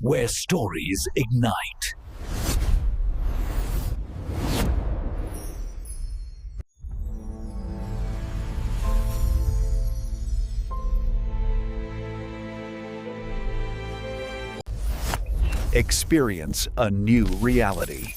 where stories ignite. Experience a new reality.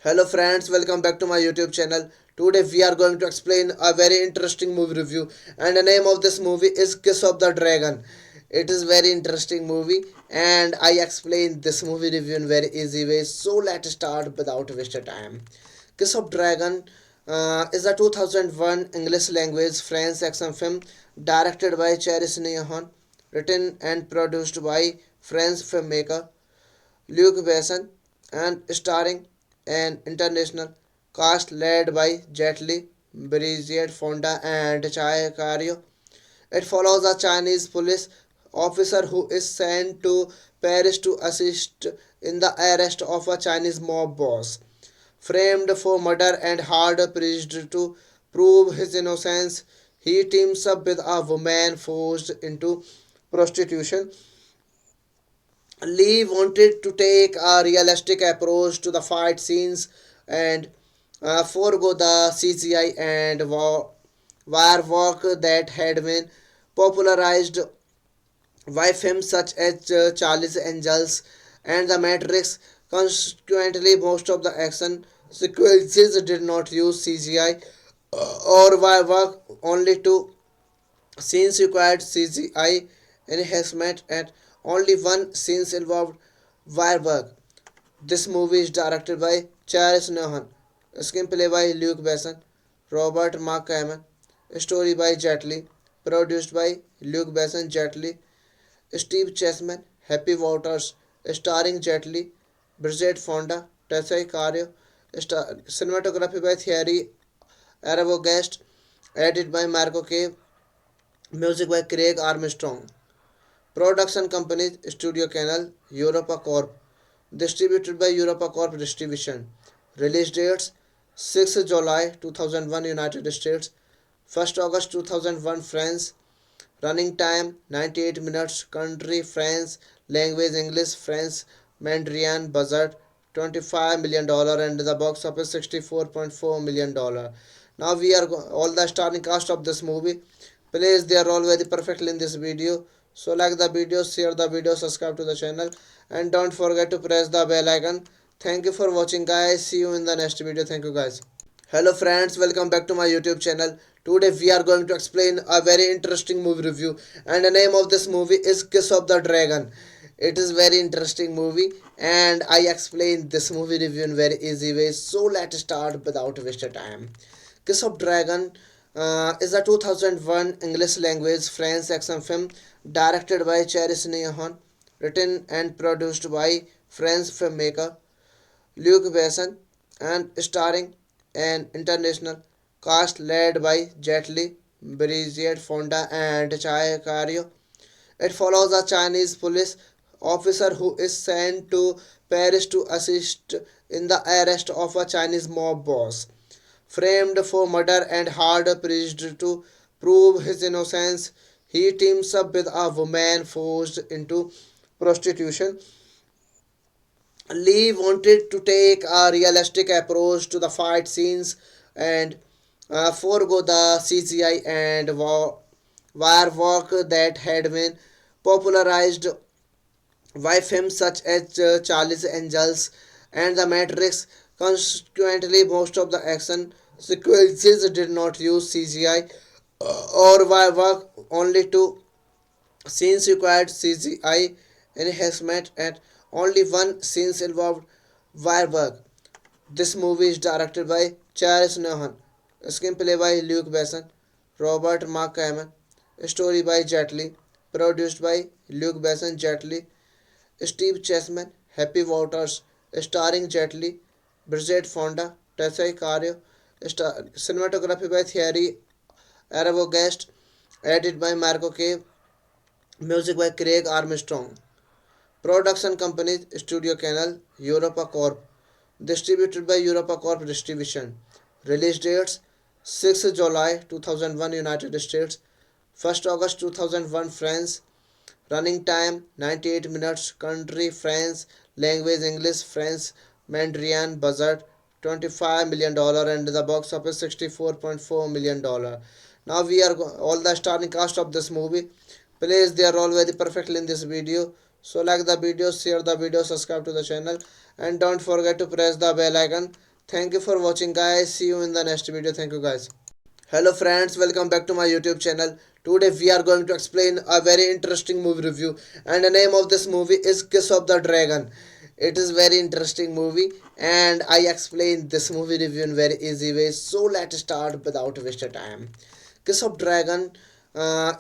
Hello friends, welcome back to my YouTube channel. Today we are going to explain a very interesting movie review, and the name of this movie is Kiss of the Dragon. It is very interesting movie and I explain this movie review in very easy way. So let's start without wasting time. Kiss of Dragon is a 2001 English language French action film directed by Charis Neon, written and produced by French filmmaker Luc Besson, and starring an international cast led by Jet Li, Brigitte Fonda, and Chai Cario. It follows a Chinese police officer who is sent to Paris to assist in the arrest of a Chinese mob boss. Framed for murder and hard pressed to prove his innocence, he teams up with a woman forced into prostitution. Lee wanted to take a realistic approach to the fight scenes and forego the CGI and wire work that had been popularized by films such as Charlie's Angels and The Matrix. Consequently, most of the action sequences did not use CGI or wire work. Only two scenes required CGI enhancement and only one scene involved wire work. This movie is directed by Charles Nohan, screenplay by Luke Besson, Robert Mark Kamen, story by Jet Li, produced by Luke Besson, Jet Li, Steve Chessman, Happy Waters, starring Jet Li, Bridget Fonda, Tessai Cario, cinematography by Thierry Arbogast, edited by Marco Cave, music by Craig Armstrong. Production companies Studio Canal, Europa Corp. Distributed by Europa Corp Distribution. Release dates 6 July 2001 United States, 1st August 2001 France. Running time 98 minutes. Country France. Language English France. Mandarin. Budget $25 million and the box office $64.4 million. Now we are all the starring cast of this movie plays their role very perfectly in this video. So like the video, share the video, subscribe to the channel, and don't forget to press the bell icon. Thank you for watching guys. See you in the next video. Thank you guys. Hello friends, welcome back to my YouTube channel. Today we are going to explain a very interesting movie review, and the name of this movie is Kiss of the Dragon. It is very interesting movie and I explain this movie review in very easy way. So let's start without wasting time. Kiss of Dragon is a 2001 English language French action film directed by Charis Neon, written and produced by French filmmaker Luc Besson, and starring an international cast led by Jet Li, Brigitte Fonda, and Chai Cario. It follows a Chinese police officer who is sent to Paris to assist in the arrest of a Chinese mob boss. Framed for murder and hard pressed to prove his innocence, he teams up with a woman forced into prostitution. Lee wanted to take a realistic approach to the fight scenes and forego the CGI and wire work that had been popularized by films such as Charlie's Angels and The Matrix. Consequently, most of the action sequences did not use CGI or wire work. Only two scenes required CGI enhancement and only one scene involved wire work. This movie is directed by Charles Nohan, screenplay by Luke Besson, Robert Mark Kamen, story by Jet Li, produced by Luke Besson, Jet Li, Steve Chessman, Happy Waters, starring Jet Li, Bridget Fonda, Tessa Cario, cinematography by Thierry Arbogast, edited by Marco K, music by Craig Armstrong. Production company Studio Canal, Europa Corp. Distributed by Europa Corp Distribution. Release dates 6 July 2001 United States, 1st August 2001 France. Running time 98 minutes. Country France. Language English France Mandarin. Budget $25 million and the box office $64.4 million. Now we are all the starring cast of this movie plays their role very perfectly in this video. So like the video, share the video, subscribe to the channel and don't forget to press the bell icon. Thank you for watching guys. See you in the next video. Thank you guys. Hello friends, welcome back to my YouTube channel. Today we are going to explain a very interesting movie review and the name of this movie is Kiss of the Dragon. It is very interesting movie and I explain this movie review in very easy way. So let's start without wasting time. Kiss of Dragon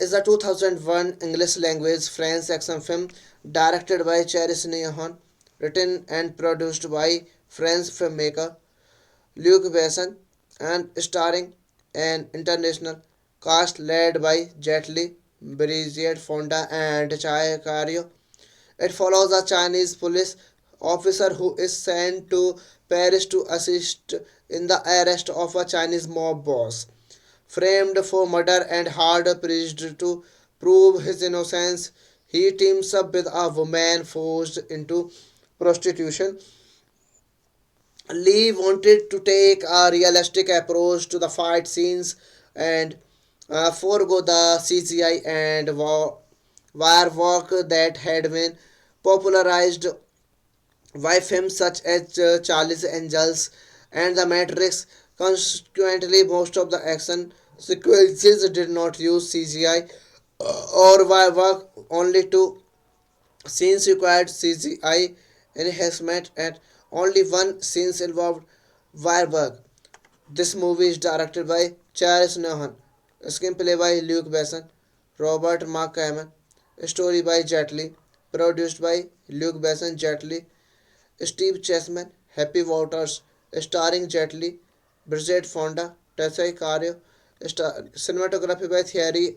is a 2001 English language French action film directed by Charis Nehan, written and produced by French filmmaker Luc Besson and starring an international cast led by Jet Li, Brigitte Fonda and Chai Cario. It follows a Chinese police officer who is sent to Paris to assist in the arrest of a Chinese mob boss. Framed for murder and hard pressed to prove his innocence, he teams up with a woman forced into prostitution. Lee wanted to take a realistic approach to the fight scenes and forego the CGI and wire work that had been popularized by films such as Charlie's Angels and The Matrix. Consequently, most of the action sequences did not use CGI or wire work, only two scenes required CGI enhancement and only one scene involved wire work. This movie is directed by Charles Nohan, screenplay by Luc Besson, Robert Mark Kamen, story by Jet Li, produced by Luc Besson, Jet Li, Steve Chessman, Happy Waters, starring Jet Li, Bridget Fonda, Tessa Cario, cinematography by Thierry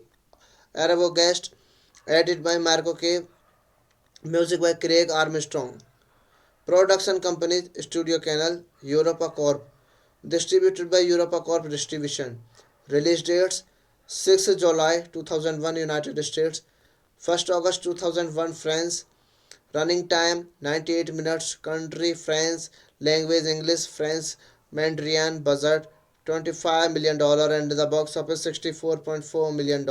Arbogast, edited by Marco K, music by Craig Armstrong. Production company Studio Canal, Europa Corp. Distributed by Europa Corp Distribution. Release dates 6 July 2001 United States, 1st August 2001 France. Running time 98 minutes. Country France. Language English France Mandarin. Budget $25 million and the box office $64.4 million.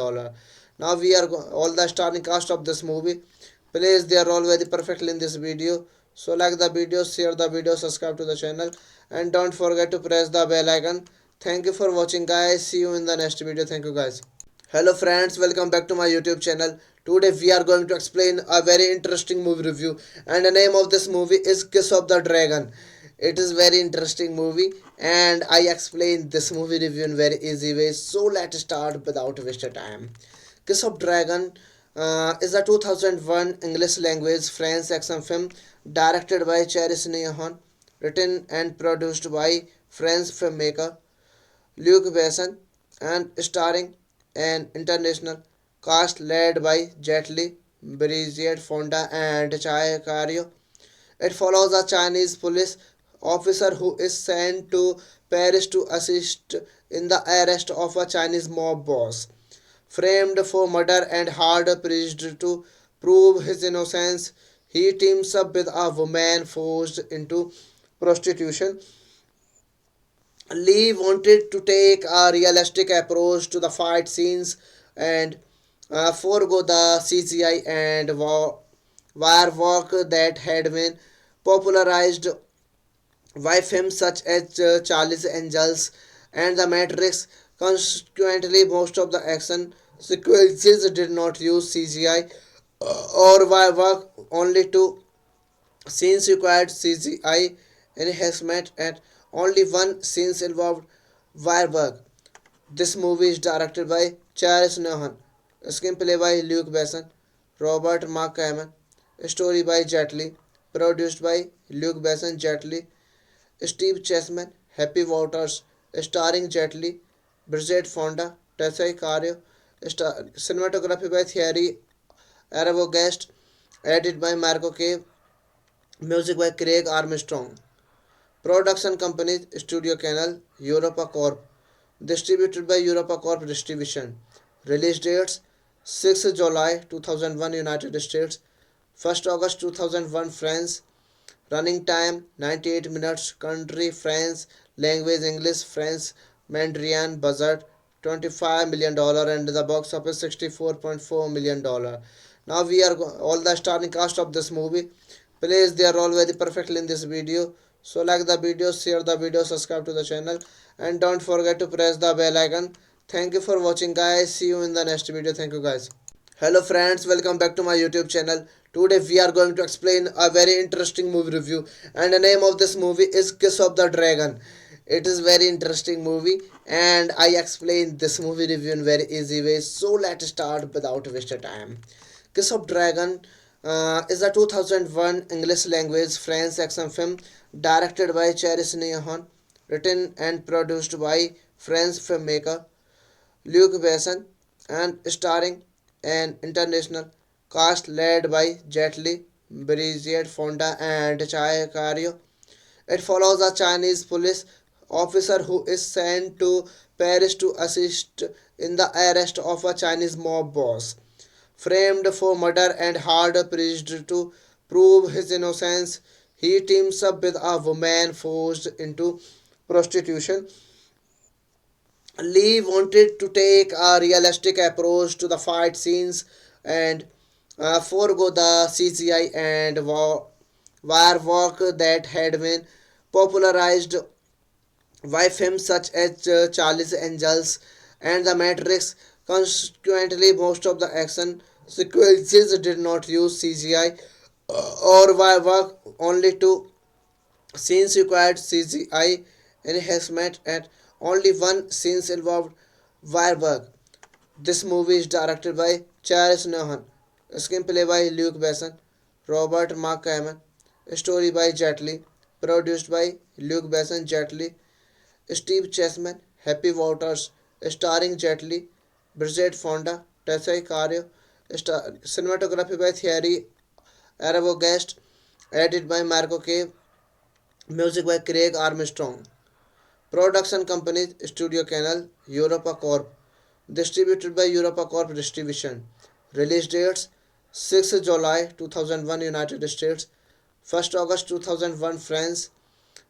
Now we are all the starring cast of this movie plays their role very perfectly in this video. So like the video, share the video, subscribe to the channel and don't forget to press the bell icon. Thank you for watching guys. See you in the next video. Thank you guys. Hello friends, welcome back to my YouTube channel. Today we are going to explain a very interesting movie review and the name of this movie is Kiss of the Dragon. It is very interesting movie and I explain this movie review in very easy way. So let's start without wasting time. Kiss of Dragon is a 2001 English language French action film directed by Charis Nehan, written and produced by French filmmaker Luc Besson and starring an international cast led by Jet Li, Brigitte Fonda and Chai Cario. It follows a Chinese police officer who is sent to Paris to assist in the arrest of a Chinese mob boss. Framed for murder and hard pressed to prove his innocence, he teams up with a woman forced into prostitution. Lee wanted to take a realistic approach to the fight scenes and forego the CGI and wire work that had been popularized by films such as Charlie's Angels and The Matrix. Consequently, most of the action sequences did not use CGI or wire work, only two scenes required CGI enhancement and only one scene involved wire work. This movie is directed by Charles Nohan, screenplay by Luc Besson, Robert Mark Kamen, story by Jet Li, produced by Luke Besson, Jet Li, Steve Chessman, Happy Waters, starring Jet Li, Bridget Fonda, Tessa Cario, cinematography by Thierry Arbogast, edited by Marco Cave, music by Craig Armstrong. Production companies Studio Canal, Europa Corp. Distributed by Europa Corp Distribution. Release dates 6 July 2001 United States, 1st August 2001 France. Running time 98 minutes. Country France. Language English France. Mandarin. Budget $25 million and the box office $64.4 million. Now we are all the starring cast of this movie plays their role very perfectly in this video. So like the video, share the video, subscribe to the channel, and don't forget to press the bell icon. Thank you for watching, guys. See you in the next video. Thank you, guys. Hello friends, welcome back to my YouTube channel. Today we are going to explain a very interesting movie review, and the name of this movie is Kiss of the Dragon. It is very interesting movie, and I explain this movie review in very easy way. So let's start without wasting time. Kiss of Dragon is a 2001 English language French action film directed by Charis Nehan, written and produced by French filmmaker Luc Besson, and starring an international cast led by Jet Li, Brigitte Fonda, and Chai Cario. It follows a Chinese police officer who is sent to Paris to assist in the arrest of a Chinese mob boss, framed for murder and hard pressed to prove his innocence. He teams up with a woman forced into prostitution. Lee wanted to take a realistic approach to the fight scenes and forego the CGI and wire work that had been popularized by films such as Charlie's Angels and The Matrix. Consequently, most of the action sequences did not use CGI or wire work. Only two scenes required CGI enhancement, and only one scene involved wire work. This movie is directed by Charles Nohan, screenplay by Luke Besson, Robert Mark Kamen, story by Jet Li, produced by Luke Besson, Jet Li, Steve Chessman, Happy Waters, starring Jet Li, Bridget Fonda, Tessa Cario, cinematography by Thierry Arbogast, edited by Marco Cave, music by Craig Armstrong. Production companies Studio Canal, Europa Corp. Distributed by Europa Corp Distribution. Release dates 6 July 2001 United States, 1st August 2001 France.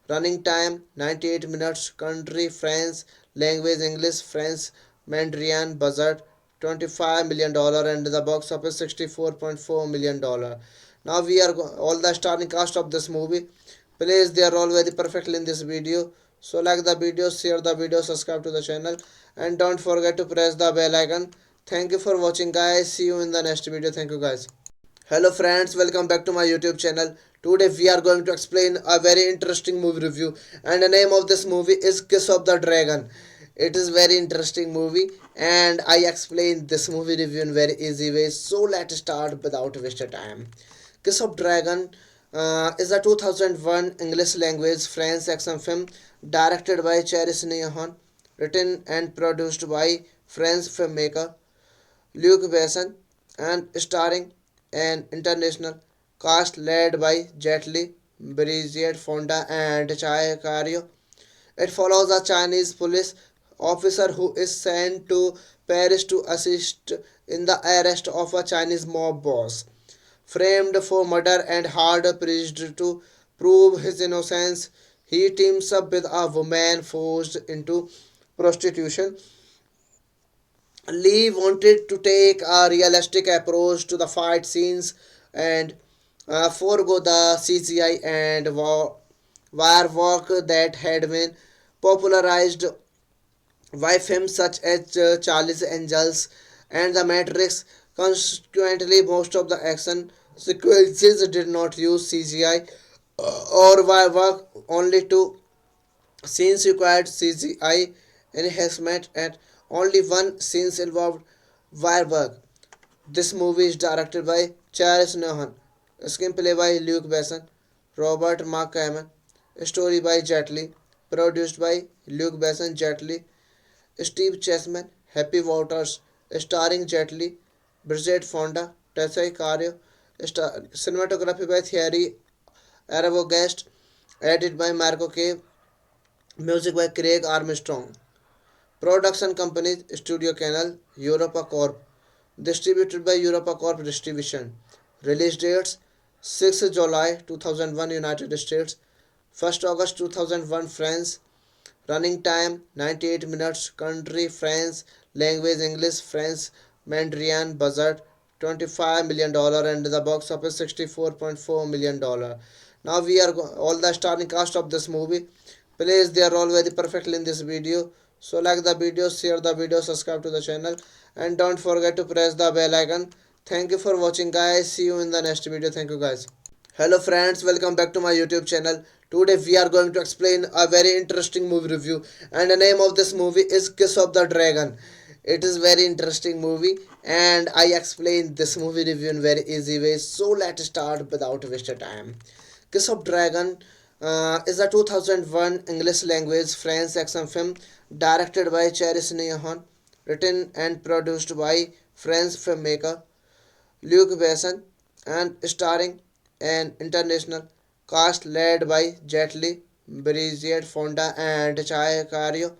Running time 98 minutes. Country France. Language English France. Mandarin. Budget $25 million and the box office $64.4 million. Now we are all the starring cast of this movie plays their role very perfectly in this video. So like the video, share the video, subscribe to the channel, and don't forget to press the bell icon. Thank you for watching, guys. See you in the next video. Thank you, guys. Hello friends, welcome back to my YouTube channel. Today we are going to explain a very interesting movie review, and the name of this movie is Kiss of the Dragon. It is very interesting movie, and I explain this movie review in very easy way. So let's start without wasting time. Kiss of Dragon is a 2001 English language French action film directed by Charis Nehan, written and produced by French filmmaker Luc Besson, and starring an international cast led by Jet Li, Brigitte Fonda, and Chai Cario. It follows a Chinese police officer who is sent to Paris to assist in the arrest of a Chinese mob boss, framed for murder and hard pressed to prove his innocence. He teams up with a woman forced into prostitution. Lee wanted to take a realistic approach to the fight scenes and forego the CGI and wire work that had been popularized by films such as Charlie's Angels and The Matrix. Consequently, most of the action sequences did not use CGI or wire work. Only two scenes required CGI enhancement, and only one scene involved wire work. This movie is directed by Charles Nohan, screenplay by Luke Besson, Robert McCammon. Story by Jet Li. Produced by Luke Besson, Jet Li, Steve Chessman, Happy Waters. Starring Jet Li, Bridget Fonda, Tessa Cario. Cinematography by Thierry Arbogast. Edited by Marco Cave. Music by Craig Armstrong. Production companies Studio Canal, Europa Corp. Distributed by Europa Corp Distribution. Release dates 6 July 2001 United States, 1st August 2001 France. Running time 98 minutes. Country France. Language English France. Mandarin. Budget $25 million and the box office $64.4 million. Now we are all the starring cast of this movie. Plays their role very perfectly in this video. So like the video, share the video, subscribe to the channel, and don't forget to press the bell icon. Thank you for watching, guys. See you in the next video. Thank you, guys. Hello friends, welcome back to my YouTube channel. Today we are going to explain a very interesting movie review, and the name of this movie is Kiss of the Dragon. It is very interesting movie, and I explain this movie review in very easy way. So let's start without wasting time. Kiss of Dragon is a 2001 English language French action film directed by Charis Neon, written and produced by French filmmaker Luc Besson, and starring an international cast led by Jet Li, Bridget Fonda, and Chai Cario.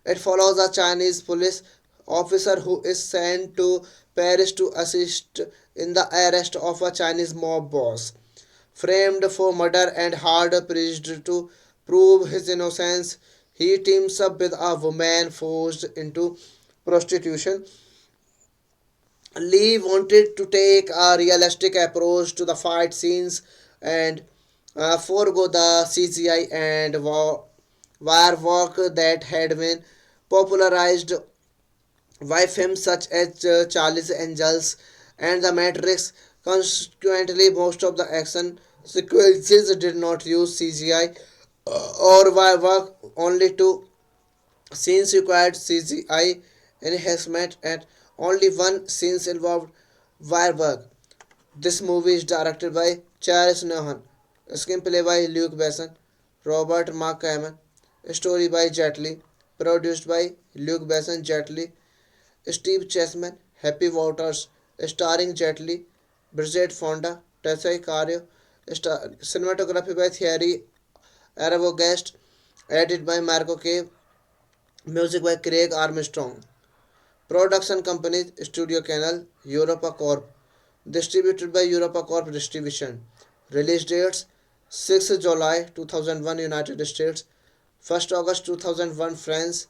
It follows a Chinese police officer who is sent to Paris to assist in the arrest of a Chinese mob boss, framed for murder and hard pressed to prove his innocence. He teams up with a woman forced into prostitution. Lee wanted to take a realistic approach to the fight scenes and forego the CGI and wire work that had been popularized by films such as Charlie's Angels and The Matrix. Consequently, most of the action sequences did not use CGI or wire work. Only two scenes required CGI enhancement, and only one scene involved wire work. This movie is directed by Charles Nohan, screenplay by Luke Besson, Robert McCammon, story by Jet Li, produced by Luke Besson, Jet Li, Steve Chessman, Happy Waters. Starring Jet Li, Bridget Fonda, Tessa Cario. Cinematography by Thierry Arbogast. Edited by Marco Cave. Music by Craig Armstrong. Production companies Studio Canal, Europa Corp. Distributed by Europa Corp Distribution. Release dates 6 July 2001 United States, 1st August 2001 France.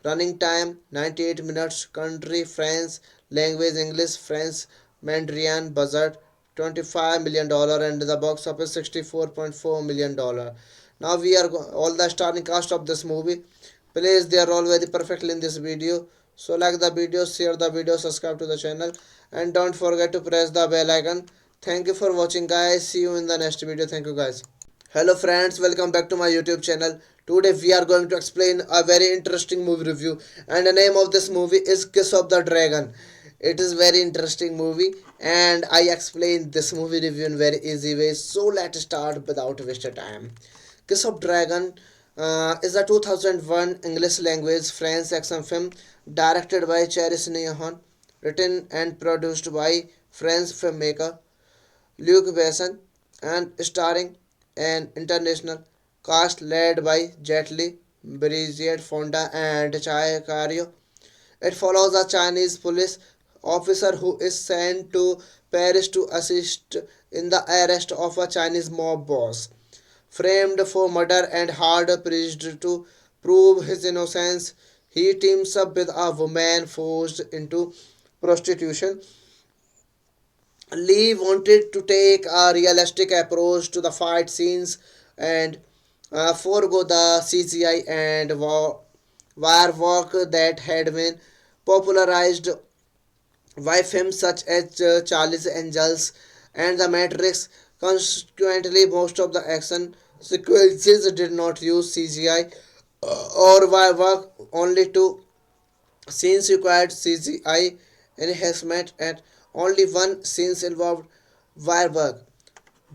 Running time 98 minutes. Country France. Language English France. Mandarin. Budget $25 million and the box office $64.4 million. Now we are all the starring cast of this movie plays their role very perfectly in this video. So like the video, share the video, subscribe to the channel, and don't forget to press the bell icon. Thank you for watching, guys. See you in the next video. Thank you, guys. Hello friends, welcome back to my YouTube channel. Today we are going to explain a very interesting movie review, and the name of this movie is Kiss of the Dragon. It is very interesting movie, and I explain this movie review in very easy way. So let's start without wasting time. Kiss of Dragon is a 2001 English language French action film directed by Charis Neon, written and produced by French filmmaker Luc Besson, and starring an international cast led by Jet Li, Bridget Fonda, and Chai Cario. It follows a Chinese police officer who is sent to Paris to assist in the arrest of a Chinese mob boss, framed for murder and hard pressed to prove his innocence. He teams up with a woman forced into prostitution. Lee wanted to take a realistic approach to the fight scenes and forego the CGI and wire work that had been popularized by films such as Charlie's Angels and The Matrix. Consequently, most of the action sequences did not use CGI or wire work. Only two scenes required CGI enhancement, and only one scene involved wire work.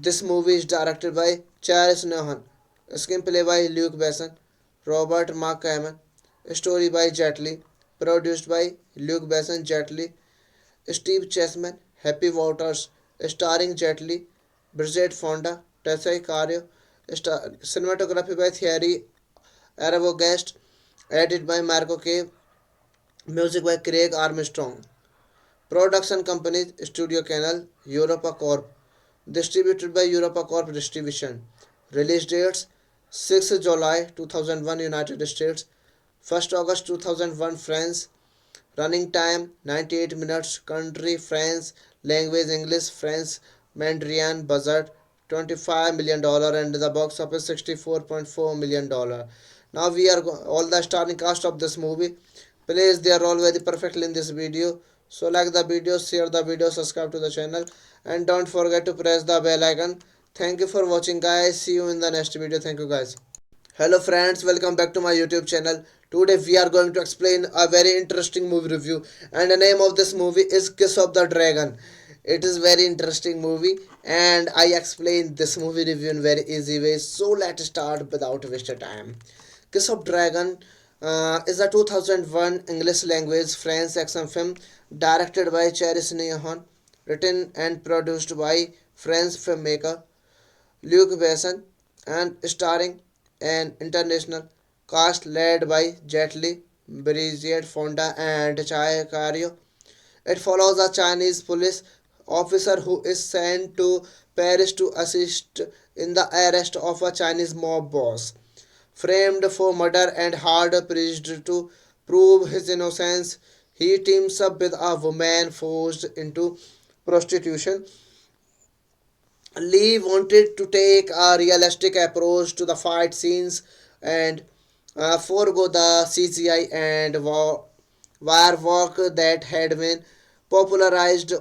This movie is directed by Charles Nohan, screenplay by Luke Besson, Robert Mark Kamen, story by Jet Li, produced by Luke Besson, Jet Li, Steve Chessman, Happy Waters, starring Jet Li, Bridget Fonda, Tessa Cario, cinematography by Thierry Arbogast, edited by Marco Cave, music by Craig Armstrong. Production companies Studio Canal, Europa Corp. Distributed by Europa Corp Distribution. Release dates 6 July 2001 United States, 1st August 2001 France. Running time 98 minutes. Country France. Language English, France, Mandarin. Budget $25 million and the box office $64.4 million. Now we are all the starring cast of this movie plays their role very perfectly in this video. So like the video, share the video, subscribe to the channel, and don't forget to press the bell icon. Thank you for watching, guys. See you in the next video. Thank you, guys. Hello friends, welcome back to my YouTube channel. Today we are going to explain a very interesting movie review, and the name of this movie is Kiss of the Dragon. It is very interesting movie, and I explain this movie review in very easy way. So let's start without wasting time. Kiss of Dragon is a 2001 English language French action film directed by Charis Nehan, written and produced by French filmmaker Luc Besson, and starring an international cast led by Jet Li, Brigitte Fonda, and Chai Cario. It follows a Chinese police officer who is sent to Paris to assist in the arrest of a Chinese mob boss, framed for murder and hard pressed to prove his innocence. He teams up with a woman forced into prostitution. Lee wanted to take a realistic approach to the fight scenes and forego the CGI and wire work that had been popularized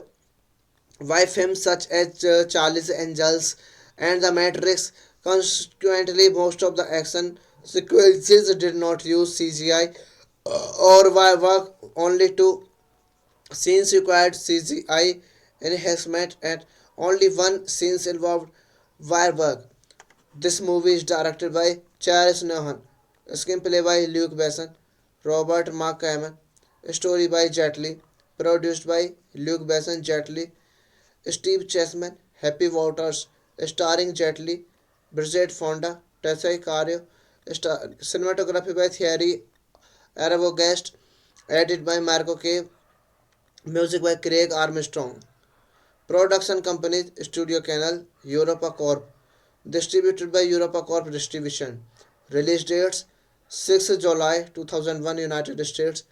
by films such as Charlie's Angels and The Matrix. Consequently, most of the action sequences did not use CGI or wire work. Only two scenes required CGI enhancement, and only one scene involved wire work. This movie is directed by Charles Nohan, screenplay by Luke Besson, Robert Mark Kamen, story by Jet Li, produced by Luke Besson, Jet Li, Steve Chessman, Happy Waters, starring Jet Li, Bridget Fonda, Tessa Cario, cinematography by Thierry Arbogast, edited by Marco Cave, music by Craig Armstrong. Production companies Studio Canal, Europa Corp. Distributed by Europa Corp Distribution. Release dates 6 July 2001 United States,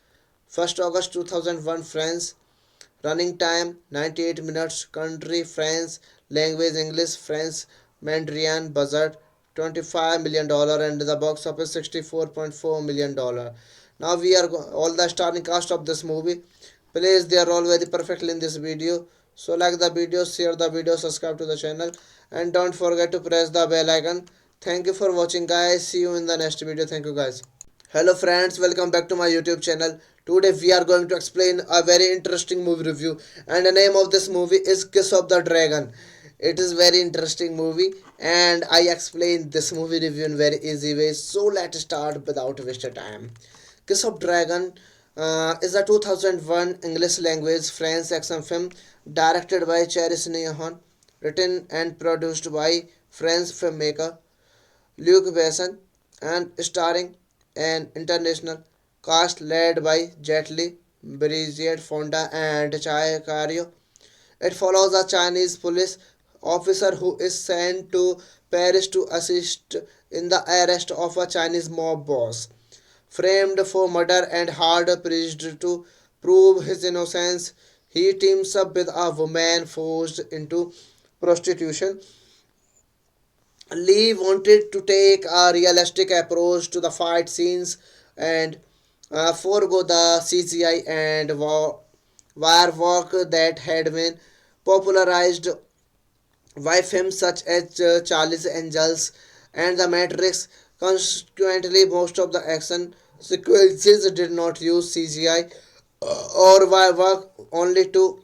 1st August 2001 France. Running time 98 minutes. Country France. Language English, France, Mandarin. Budget $25 million and the box office $64.4 million. Now we are all the starring cast of this movie plays their role very perfectly in this video. So like the video, share the video, subscribe to the channel, and don't forget to press the bell icon. Thank you for watching, guys. See you in the next video. Thank you, guys. Hello friends, welcome back to my YouTube channel. Today we are going to explain a very interesting movie review, and the name of this movie is Kiss of the Dragon. It is very interesting movie, and I explain this movie review in very easy way. So let's start without wasting time. Kiss of Dragon is a 2001 English language French action film directed by Charis Nehan, written and produced by French filmmaker Luc Besson, and starring an international cast led by Jet Li, Brigitte Fonda, and Chai Cario. It follows a Chinese police officer who is sent to Paris to assist in the arrest of a Chinese mob boss, framed for murder and hard pressed to prove his innocence. He teams up with a woman forced into prostitution. Lee wanted to take a realistic approach to the fight scenes and forego the CGI and wire work that had been popularized by films such as Charlie's Angels and The Matrix. Consequently, most of the action sequences did not use CGI or wire work. Only two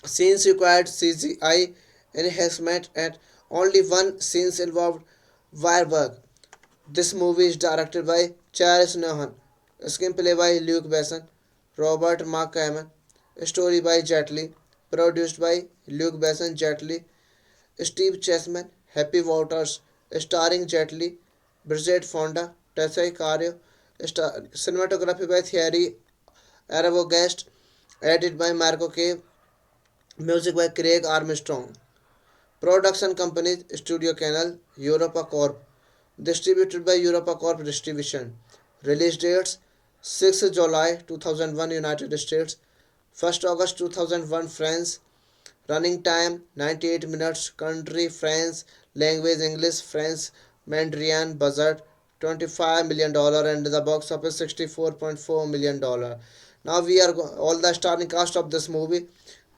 scenes required CGI enhancement, and only one scene involved wire work. This movie is directed by Charles Nohan, screenplay by Luke Besson, Robert Mark Kamen, story by Jet Li, produced by Luke Besson, Jet Li, Steve Chessman, Happy Waters, starring Jet Li, Bridget Fonda, Tessa Cario, cinematography by Thierry Arbogast, edited by Marco Cave, music by Craig Armstrong. Production company Studio Canal, Europa Corp. Distributed by Europa Corp Distribution. Release dates 6 July 2001 United States, 1st August 2001 France. Running time 98 minutes. Country France. Language English France. Mandarin. Budget $25 million and the box office $64.4 million. Now we are all the starring cast of this movie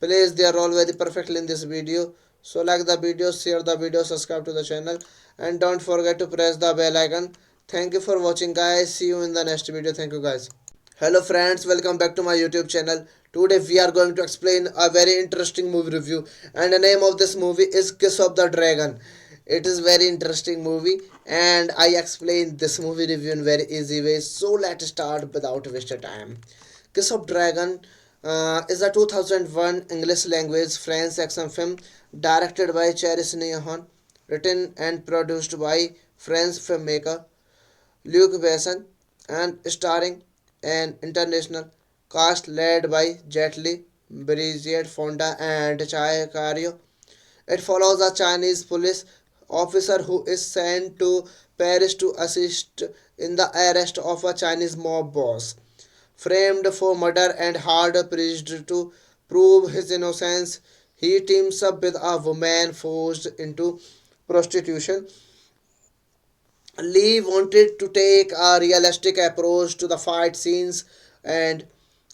plays their role very perfectly in this video. So like the video, share the video, subscribe to the channel, and don't forget to press the bell icon. Thank you for watching, guys. See you in the next video. Thank you, guys. Hello friends, welcome back to my YouTube channel. Today we are going to explain a very interesting movie review, and the name of this movie is Kiss of the Dragon. It is very interesting movie, and I explain this movie review in very easy way. So let's start without wasting time. Kiss of Dragon is a 2001 English language French action film directed by Charis Nehan, written and produced by French filmmaker Luc Besson, and starring an international cast led by Jet Li, Brigitte Fonda, and Chai Cario. It follows a Chinese police officer who is sent to Paris to assist in the arrest of a Chinese mob boss, framed for murder and hard pressed to prove his innocence. He teams up with a woman forced into prostitution. Lee wanted to take a realistic approach to the fight scenes and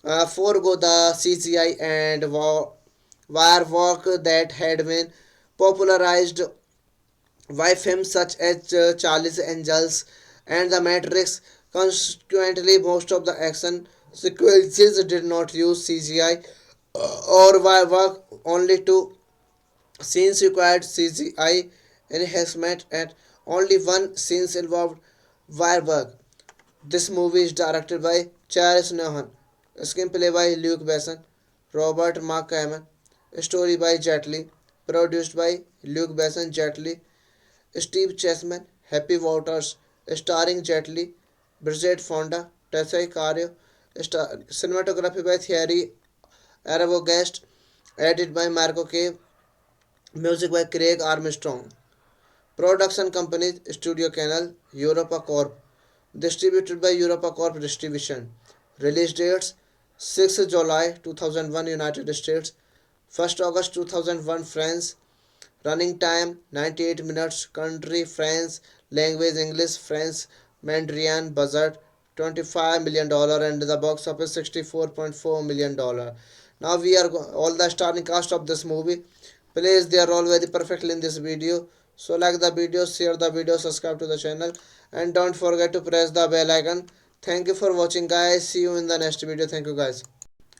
forego the CGI and wire work that had been popularized by films such as Charlie's Angels and The Matrix. Consequently, most of the action sequences did not use CGI or wire work. Only two scenes required CGI enhancement, and only one scene involved wire work. This movie is directed by Charles Nohan, screenplay by Luke Besson, Robert Mark Kamen, story by Jet Li, produced by Luke Besson, Jet Li, Steve Chessman, Happy Waters, starring Jet Li, Bridget Fonda, Tessa Cario, cinematography by Thierry Arbogast, edited by Marco Cave, music by Craig Armstrong. Production company Studio Canal, Europa Corp. Distributed by Europa Corp Distribution. Release dates 6 July 2001 United States, 1st August 2001 France. Running time 98 minutes. Country France. Language English France. Mandarin. Budget $25 million and the box office $64.4 million. Now we are all the starring cast of this movie plays their role very perfectly in this video. So like the video, share the video, subscribe to the channel, and don't forget to press the bell icon. Thank you for watching, guys. See you in the next video. Thank you, guys.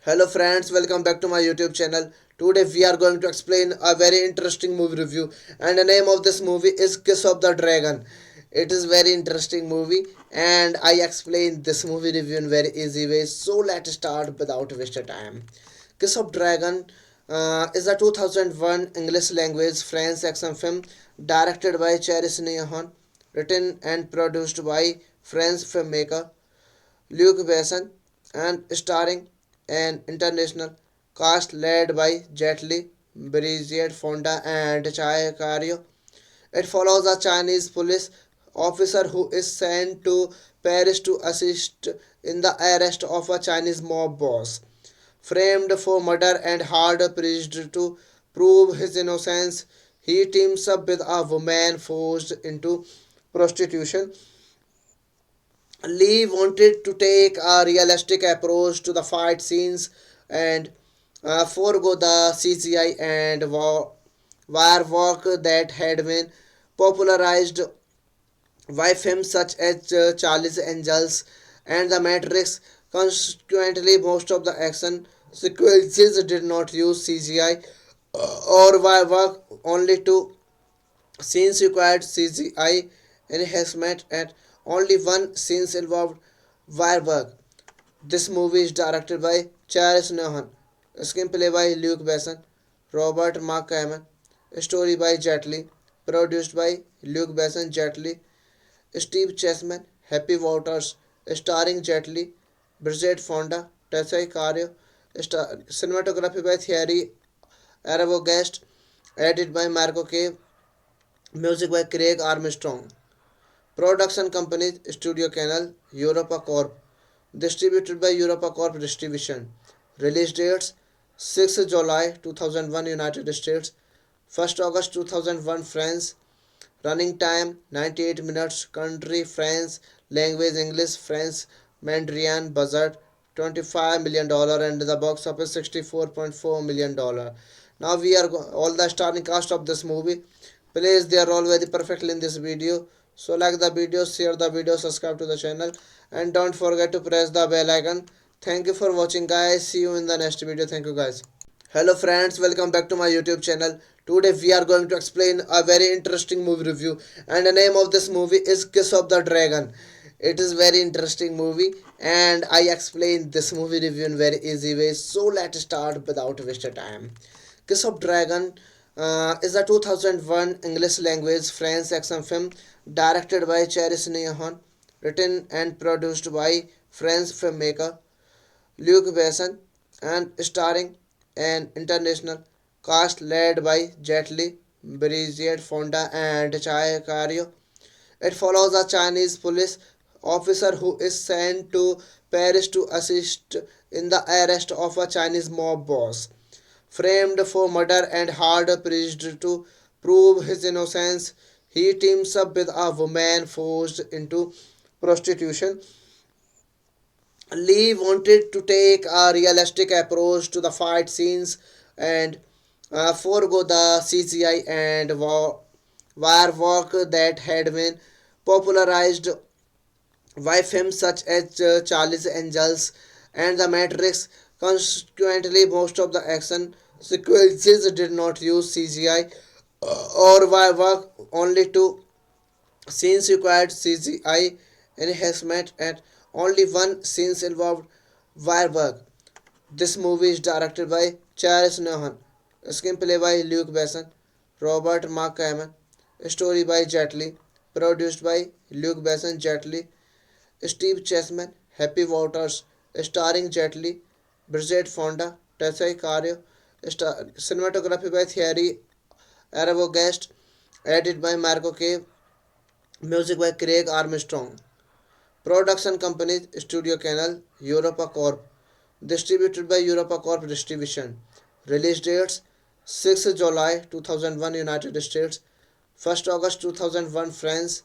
Hello friends, welcome back to my YouTube channel. Today we are going to explain a very interesting movie review, and the name of this movie is Kiss of the Dragon. It is very interesting movie, and I explain this movie review in very easy way. So let's start without wasting time. Kiss of Dragon is a 2001 English language French action film directed by Charis Nehan, written and produced by French filmmaker Luc Besson, and starring an international cast led by Jet Li, Brigitte Fonda, and Chai Cario. It follows a Chinese police officer who is sent to Paris to assist in the arrest of a Chinese mob boss, framed for murder and hard pressed to prove his innocence. He teams up with a woman forced into prostitution. Lee wanted to take a realistic approach to the fight scenes and forego the CGI and wire work that had been popularized by films such as Charlie's Angels and The Matrix. Consequently, most of the action sequences did not use CGI or wire work. Only two Scenes required CGI enhancement and only one scene involved wire work. This movie is directed by Charles Nohan, screenplay by Luke Besson, Robert Mark Kamen, story by Jet Li, produced by Luke Besson, Jet Li, Steve Chessman, Happy Waters, starring Jet Li, Bridget Fonda, Tessa Cario, cinematography by Thierry Arbogast, edited by Marco Cave, music by Craig Armstrong. Production company Studio Canal, Europa Corp. Distributed by Europa Corp Distribution. Release dates 6 July 2001 United States, 1st August 2001 France. Running time 98 minutes. Country France. Language English France. Mandarin. Budget $25 million and the box office $64.4 million. Now we are all the starring cast of this movie. Please they are all very perfectly in this video. So like the video, share the video, subscribe to the channel and don't forget to press the bell icon. Thank you for watching guys. See you in the next video. Thank you guys. Hello friends, welcome back to my YouTube channel. Today we are going to explain a very interesting movie review and the name of this movie is Kiss of the Dragon. It is very interesting movie and I explain this movie review in very easy way. So let's start without wasting time. Kiss of Dragon is a 2001 English language French action film directed by Charis Nehan, written and produced by French filmmaker Luc Besson and starring an international cast led by Jet Li, Brigitte Fonda and Chai Cario. It follows a Chinese police officer who is sent to Paris to assist in the arrest of a Chinese mob boss. Framed for murder and hard pressed to prove his innocence, he teams up with a woman forced into prostitution. Lee wanted to take a realistic approach to the fight scenes and forego the CGI and wire work that had been popularized by films such as Charlie's Angels and The Matrix. Consequently, most of the action sequences did not use CGI or wire work, only two scenes required CGI enhancement and only one scene involved wire work. This movie is directed by Charles Nohan, screenplay by Luke Besson, Robert Mark Kamen, story by Jet Li, produced by Luke Besson, Jet Li, Steve Chessman, Happy Waters, starring Jet Li, Bridget Fonda, Tessa Cario, cinematography by Thierry Arbogast, edited by Marco Cave, music by Craig Armstrong. Production company Studio Canal, Europa Corp. Distributed by Europa Corp Distribution. Release dates 6 July 2001 United States, 1st August 2001 France.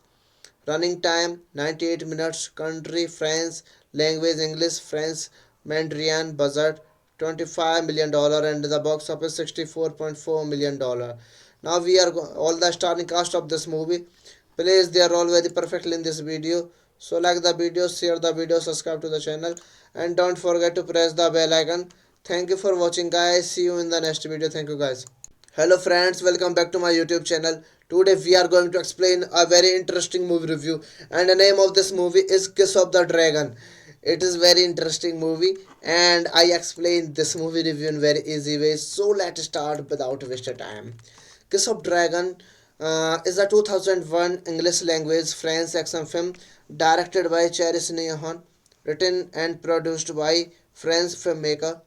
Running time 98 minutes. Country France. Language English France. Mandarin. Budget $25 million and the box office $64.4 million. Now we are all the starring cast of this movie. Please they are all very perfectly in this video. So like the video, share the video, subscribe to the channel and don't forget to press the bell icon. Thank you for watching guys. See you in the next video. Thank you guys. Hello friends, welcome back to my YouTube channel. Today we are going to explain a very interesting movie review and the name of this movie is Kiss of the Dragon. It is very interesting movie and I explain this movie review in very easy way. So let's start without wasting time. Kiss of Dragon is a 2001 English language French action film directed by Charis Nehan, written and produced by French filmmaker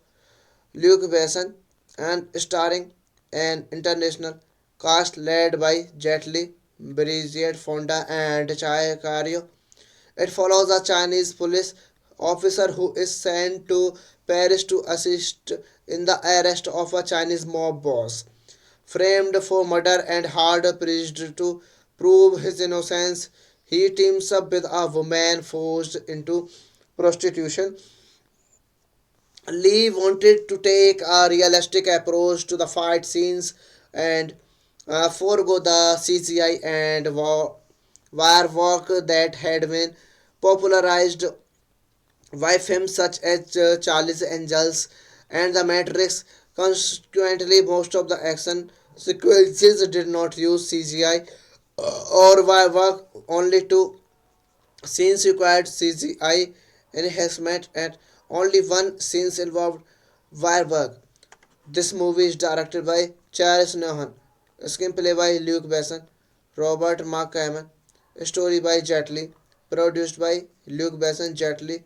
Luc Besson and starring an international cast led by Jet Li, Brigitte Fonda and Chai Cario. It follows a Chinese police officer who is sent to Paris to assist in the arrest of a Chinese mob boss. Framed for murder and hard pressed to prove his innocence, he teams up with a woman forced into prostitution. Lee wanted to take a realistic approach to the fight scenes and forego the CGI and wire work that had been popularized by films such as Charlie's Angels and The Matrix. Consequently, most of the action sequences did not use CGI or work only to scenes required CGI enhancement and only one scene involved wire work. This movie is directed by Charles Nohan, screenplay by Luke Besson, Robert McCammon, story by Jet Li, produced by Luke Besson, Jet Li,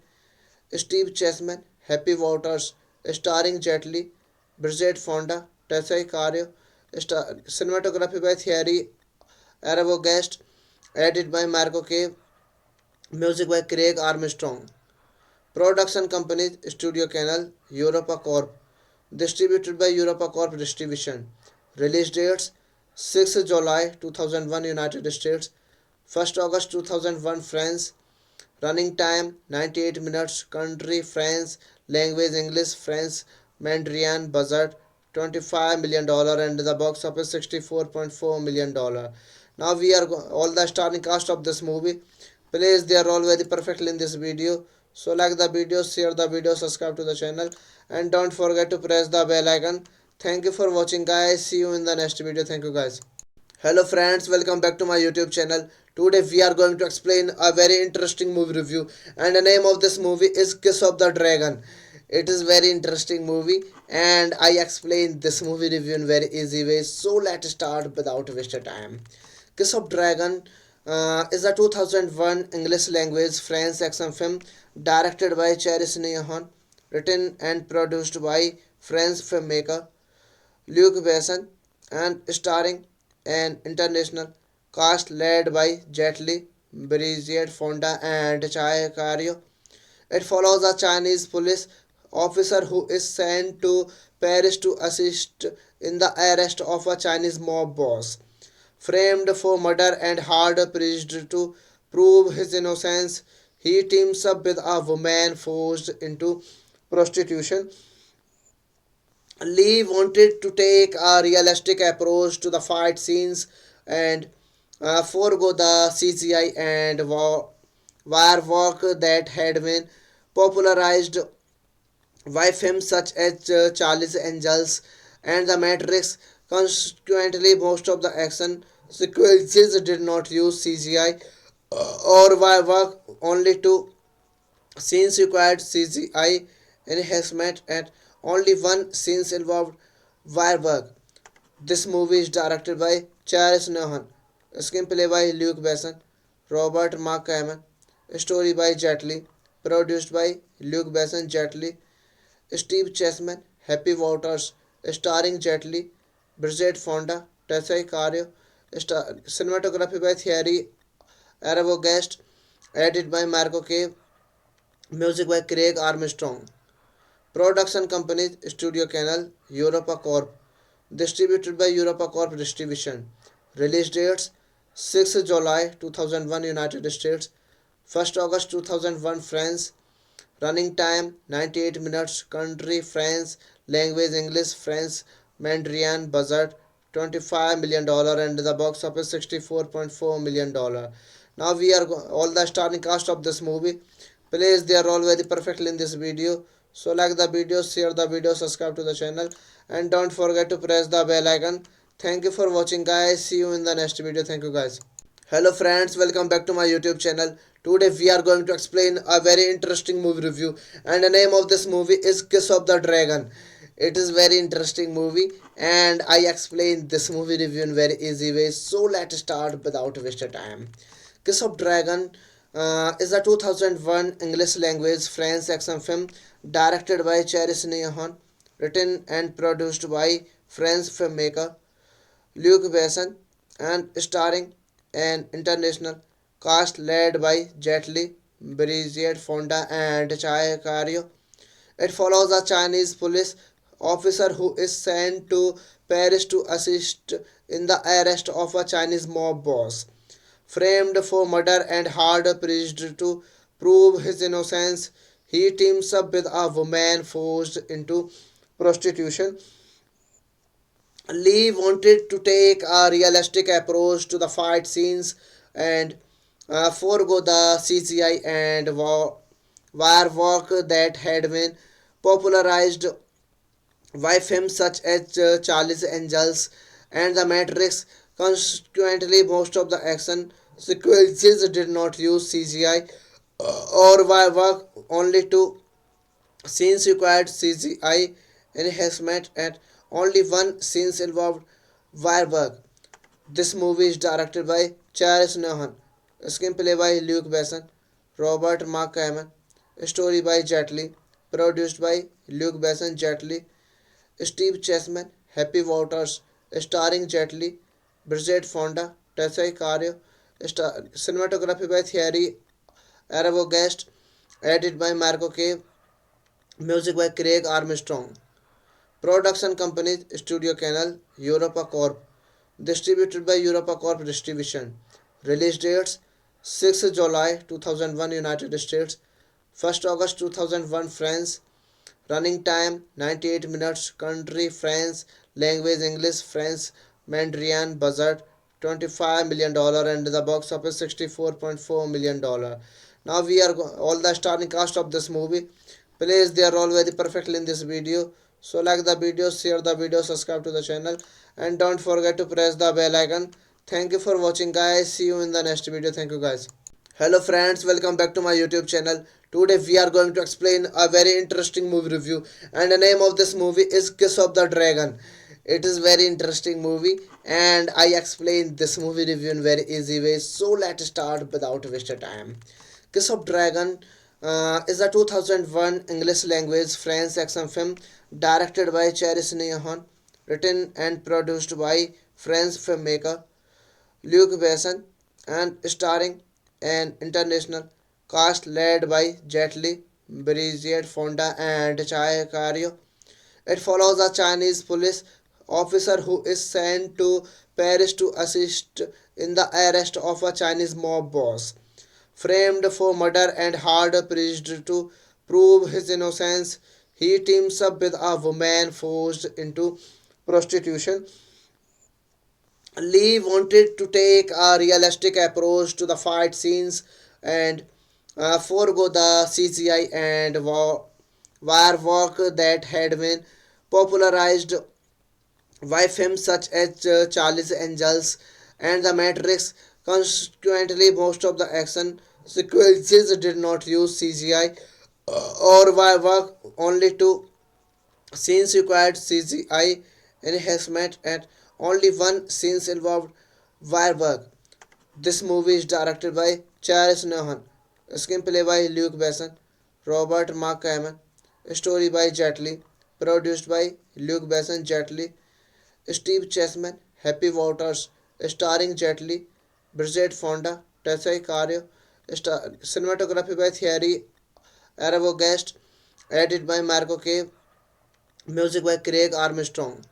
Steve Chessman, Happy Waters, starring Jet Li, Bridget Fonda, Tessa Cario, cinematography by Thierry Arbogast, edited by Marco Cave, music by Craig Armstrong. Production companies Studio Canal, Europa Corp. Distributed by Europa Corp Distribution. Release dates 6 July 2001 United States, 1st August 2001 France. Running time 98 minutes. Country France. Language English France. Mandarin. Budget $25 million and the box office $64.4 million. Now we are all the starring cast of this movie plays their role very perfectly in this video. So like the video, share the video, subscribe to the channel and don't forget to press the bell icon. Thank you for watching guys. See you in the next video. Thank you guys. Hello friends, welcome back to my YouTube channel. Today we are going to explain a very interesting movie review and the name of this movie is Kiss of the Dragon. It is very interesting movie and I explain this movie review in very easy way. So let's start without wasting time. Kiss of Dragon is a 2001 English language French action film directed by Charles Nohan, written and produced by French filmmaker Luc Besson and starring an international cast led by Jet Li, Bridget Fonda and Chai Cario. It follows a Chinese police officer who is sent to Paris to assist in the arrest of a Chinese mob boss. Framed for murder and hard pressed to prove his innocence, he teams up with a woman forced into prostitution. Lee wanted to take a realistic approach to the fight scenes and forego the CGI and wire work that had been popularized by films such as Charlie's Angels and The Matrix. Consequently, most of the action sequences did not use CGI or wire work only to scenes required CGI enhancement and only one scene involved wire work. This movie is directed by Charles Nohan, screenplay by Luke Besson, Robert McCammon, story by Jet Li, produced by Luke Besson, Jet Li, Steve Chessman, Happy Waters, starring Jet Li, Bridget Fonda, Tessa Cario, cinematography by Thierry Arbogast, edited by Marco Cave, music by Craig Armstrong. Production companies Studio Canal, Europa Corp. Distributed by Europa Corp Distribution. Release dates 6 July 2001 United States, 1st August 2001 France. Running time 98 minutes. Country France. Language English France. Mandarin. Budget $25 million and the box office $64.4 million. Now we are all the starring cast of this movie plays their role very perfectly in this video. So like the video, share the video, subscribe to the channel and don't forget to press the bell icon. Thank you for watching guys. See you in the next video. Thank you guys. Hello friends, welcome back to my YouTube channel. Today we are going to explain a very interesting movie review and the name of this movie is Kiss of the Dragon. It is very interesting movie and I explain this movie review in very easy way. So let's start without wasting time. Kiss of Dragon is a 2001 English language French action film directed by Charles Nohan, written and produced by French filmmaker Luc Besson and starring an international cast led by Jet Li, Bridget Fonda and Chai Cario. It follows a Chinese police officer who is sent to Paris to assist in the arrest of a Chinese mob boss. Framed for murder and hard pressed to prove his innocence, he teams up with a woman forced into prostitution. Lee wanted to take a realistic approach to the fight scenes and forego the CGI and wire work that had been popularized by films such as Charlie's Angels and The Matrix. Consequently, most of the action sequences did not use CGI or work only to scenes required CGI enhancement, and only one scene involved wire work. This movie is directed by Charles Nohan, screenplay by Luke Besson, Robert Mark Kamen, story by Jet Li, produced by Luke Besson, Jet Li, Steve Chessman, Happy Waters, starring Jet Li, Bridget Fonda, Tessa Cario, cinematography by Thierry Arbogast, edited by Marco Cave, music by Craig Armstrong. Production company Studio Canal, Europa Corp. Distributed by Europa Corp Distribution. Release dates 6 July 2001 United States, 1st August 2001 France. Running time 98 minutes. Country France. Language English France. Mandarin. Budget $25 million and the box office $64.4 million. Now we are all the starring cast of this movie plays their role very perfectly in this video. So like the video, share the video, subscribe to the channel, and don't forget to press the bell icon. Thank you for watching guys. See you in the next video. Thank you guys. Hello friends, welcome back to my YouTube channel. Today we are going to explain a very interesting movie review, and the name of this movie is Kiss of the Dragon. It is very interesting movie, and I explain this movie review in very easy way. So let's start without wasting time. Kiss of Dragon is a 2001 English language French action film directed by Charis Neon, written and produced by French filmmaker Luc Besson, and starring an international cast led by Jet Li, Brigitte Fonda, and Chai Cario. It follows a Chinese police officer who is sent to Paris to assist in the arrest of a Chinese mob boss. Framed for murder and hard pressed to prove his innocence, he teams up with a woman forced into prostitution. Lee wanted to take a realistic approach to the fight scenes and forego the CGI and wire work that had been popularized by films such as Charlie's Angels and The Matrix. Consequently, most of the action sequences did not use CGI or wire work only to scenes required CGI enhancement, and only one scene involved wire work. This movie is directed by Charles Nohan, screenplay by Luke Besson, Robert Mark Kamen, story by Jet Li, produced by Luke Besson, Jet Li, Steve Chessman, Happy Waters, starring Jet Li, Bridget Fonda, Tessa Cario, cinematography by Thierry Arbogast, edited by Marco Cave, music by Craig Armstrong.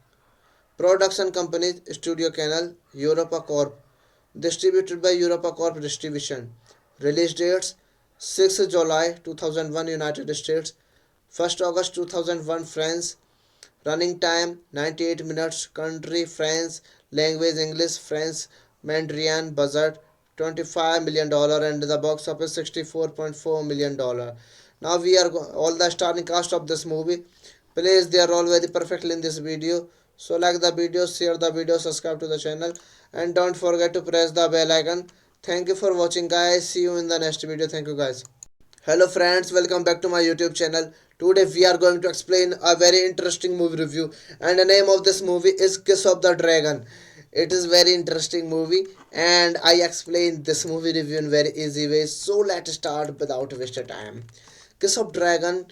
Production company Studio Canal, Europa Corp. Distributed by Europa Corp Distribution. Release dates 6 July 2001 United States, 1st August 2001 France. Running time 98 minutes. Country France. Language English France. Mandarin. Budget $25 million and the box office $64.4 million. Now we are all the starring cast of this movie plays their role very perfectly in this video. So like the video, share the video, subscribe to the channel, and don't forget to press the bell icon. Thank you for watching guys. See you in the next video. Thank you guys. Hello friends, welcome back to my YouTube channel. Today we are going to explain a very interesting movie review, and the name of this movie is Kiss of the Dragon. It is very interesting movie, and I explain this movie review in very easy way. So let's start without wasting time. Kiss of Dragon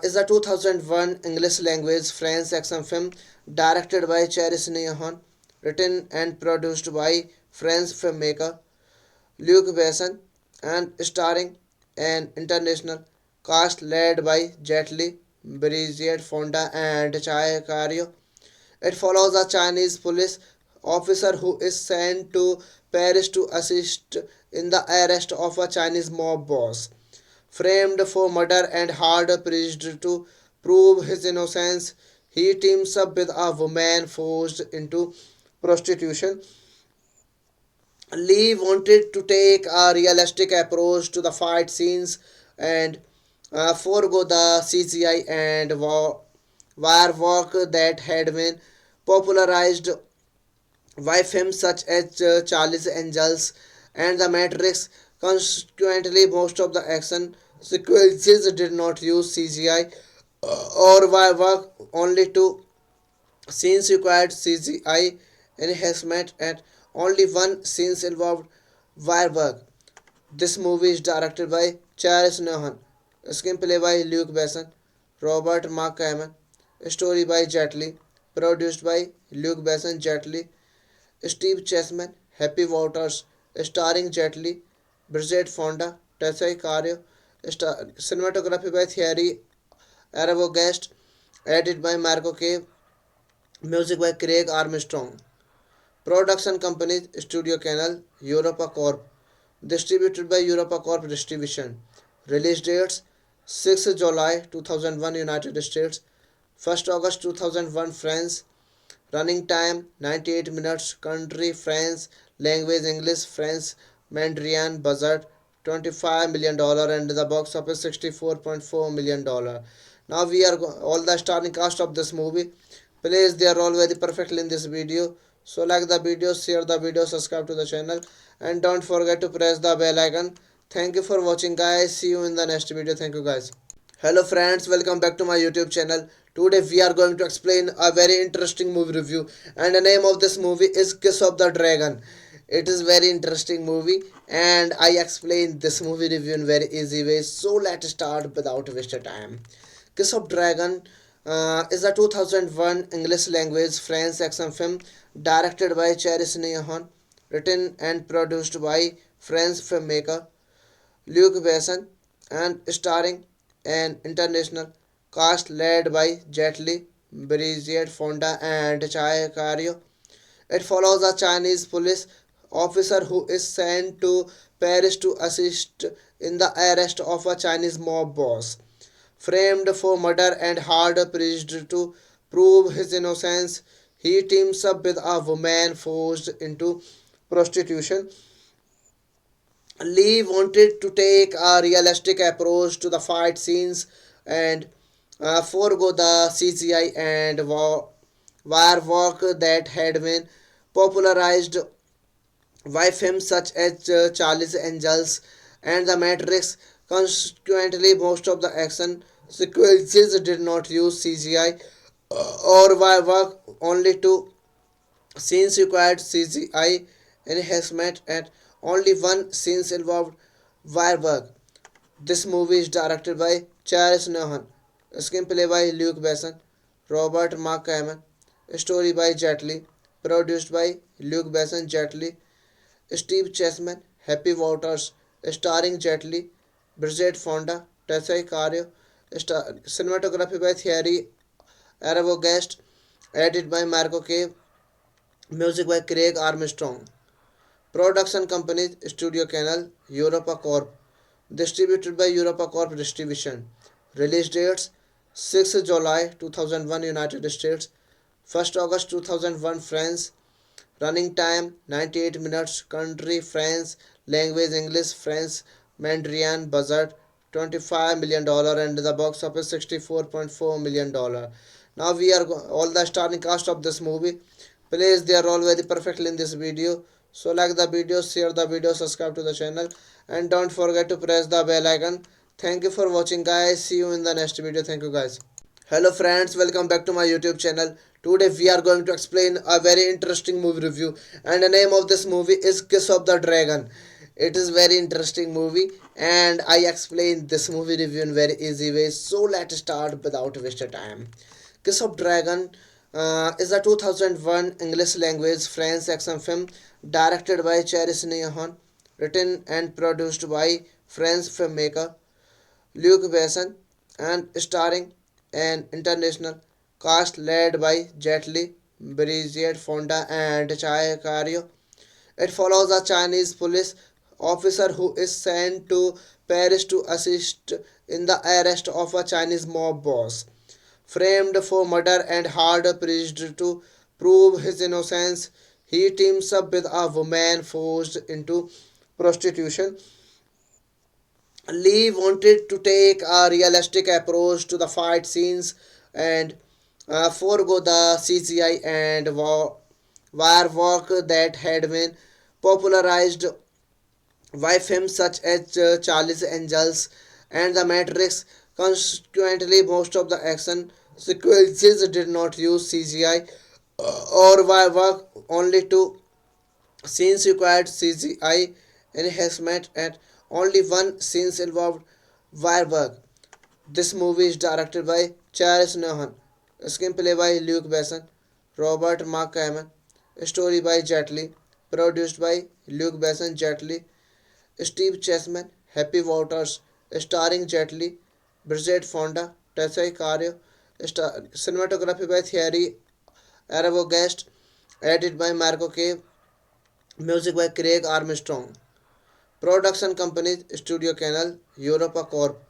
is a 2001 English language French action film directed by Charis Neon, written and produced by French filmmaker Luc Besson, and starring an international cast led by Jet Li, Brigitte Fonda, and Chai Cario. It follows a Chinese police officer who is sent to Paris to assist in the arrest of a Chinese mob boss. Framed for murder and hard pressed to prove his innocence, he teams up with a woman forced into prostitution. Lee wanted to take a realistic approach to the fight scenes and forego the CGI and wire work that had been popularized why films such as Charlie's Angels and The Matrix, consequently most of the action sequences did not use CGI, or why work only to scenes required CGI enhancement, and only one scene involved wire work. This movie is directed by Charles Nohan, screenplay by Luke Besson, Robert Mark Kamen, story by Jet Li, produced by Luke Besson, Jet Li, Steve Chessman, Happy Waters, starring Jet Li, Bridget Fonda, Tessa Cario, cinematography by Thierry Arbogast, edited by Marco Cave, music by Craig Armstrong. Production companies Studio Canal, Europa Corp. Distributed by Europa Corp Distribution. Release dates 6 July 2001 United States, 1st August 2001 France. Running time 98 minutes. Country France. Language English France. Mandarin. Budget $25 million and the box office $64.4 million. Now we are all the starring cast of this movie. Plays their role very perfectly in this video. So like the video, share the video, subscribe to the channel, and don't forget to press the bell icon. Thank you for watching, guys. See you in the next video. Thank you, guys. Hello friends, welcome back to my YouTube channel. Today we are going to explain a very interesting movie review, and the name of this movie is Kiss of the Dragon. It is very interesting movie, and I explain this movie review in very easy way. So let's start without wasting time. Kiss of Dragon is a 2001 English language French action film directed by Charis Nehan, written and produced by French filmmaker Luc Besson, and starring an international cast led by Jet Li, Brigitte Fonda, and Chai Cario. It follows a Chinese police officer who is sent to Paris to assist in the arrest of a Chinese mob boss, framed for murder and hard pressed to prove his innocence. He teams up with a woman forced into prostitution. Lee wanted to take a realistic approach to the fight scenes and forego the CGI and wire work that had been popularized by films such as Charlie's Angels and The Matrix. Consequently, most of the action sequences did not use CGI, or wire work only to scenes required CGI enhancement, and only one scene involved wire work. This movie is directed by Charles Nohan, screenplay by Luke Besson, Robert Mark Kamen, story by Jet Li, produced by Luke Besson, Jet Li, Steve Chessman, Happy Waters, starring Jet Li, Bridget Fonda, Tessa Cario, cinematography by Thierry Arbogast, edited by Marco Cave, music by Craig Armstrong. Production companies Studio Canal, Europa Corp. Distributed by Europa Corp Distribution. Release dates 6 July 2001 United States, 1st August 2001 France. Running time 98 minutes. Country France. Language English France. Mandarin. Budget $25 million and the box office $64.4 million. Now we are all the starring cast of this movie plays their role very perfectly in this video. So like the video, share the video, subscribe to the channel, and don't forget to press the bell icon. Thank you for watching, guys. See you in the next video. Thank you, guys. Hello friends, welcome back to my YouTube channel. Today we are going to explain a very interesting movie review, and the name of this movie is Kiss of the Dragon. It is very interesting movie, and I explain this movie review in very easy way. So let's start without wasting time. Kiss of Dragon is a 2001 English language French action film directed by Charis Nehan, written and produced by French filmmaker Luc Besson, and starring an international cast led by Jet Li, Brigitte Fonda, and Chai Cario. It follows a Chinese police officer who is sent to Paris to assist in the arrest of a Chinese mob boss, framed for murder and hard pressed to prove his innocence. He teams up with a woman forced into prostitution. Lee wanted to take a realistic approach to the fight scenes and forego the CGI and wire wire work that had been popularized by films such as Charlie's Angels and The Matrix. Consequently, most of the action sequences did not use CGI or wire work. Only two scenes required CGI enhancement, and only one scene involved wire work. This movie is directed by Charles Nohan, screenplay by Luke Besson, Robert Mark Kamen, story by Jet Li, produced by Luke Besson, Jet Li, Steve Chessman, Happy Waters, starring Jet Li, Bridget Fonda, Tessa Cario, cinematography by Thierry Arbogast, edited by Marco Cave, music by Craig Armstrong. Production companies Studio Canal, Europa Corp.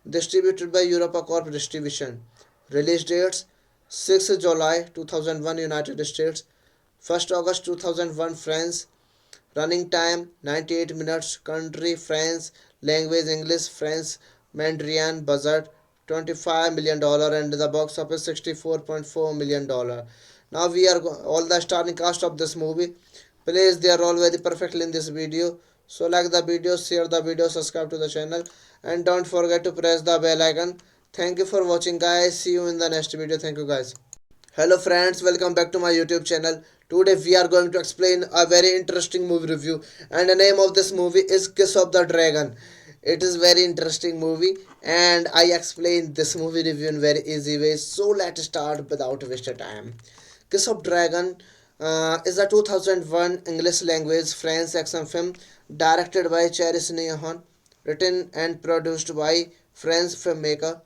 Distributed by Europa Corp Distribution. Release dates 6 July 2001 United States, 1st August 2001 France. Running time 98 minutes. Country France. Language English France. Mandarin. Budget $25 million and the box office $64.4 million. Now we are all the starring cast of this movie plays their role very perfectly in this video. So like the video, share the video, subscribe to the channel, and don't forget to press the bell icon. Thank you for watching, guys. See you in the next video. Thank you, guys. Hello friends, welcome back to my YouTube channel. Today we are going to explain a very interesting movie review, and the name of this movie is Kiss of the Dragon. It is very interesting movie, and I explain this movie review in very easy way. So let's start without wasting time. Kiss of Dragon is a 2001 English language French action film directed by Charis Neon, written and produced by French filmmaker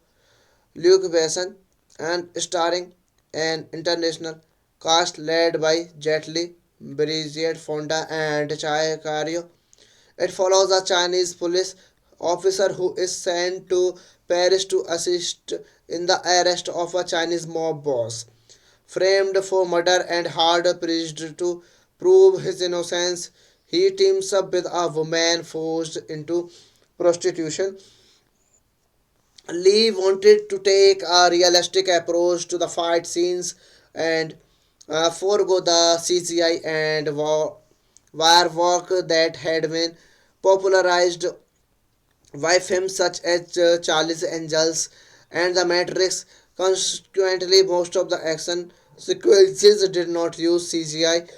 Luc Besson, and starring an international cast led by Jet Li, Brigitte Fonda, and Chai Cario. It follows a Chinese police officer who is sent to Paris to assist in the arrest of a Chinese mob boss. Framed for murder and hard pressed to prove his innocence, he teams up with a woman forced into prostitution. Lee wanted to take a realistic approach to the fight scenes and forego the CGI and wire work that had been popularized by films such as Charlie's Angels and The Matrix. Consequently, most of the action sequences did not use CGI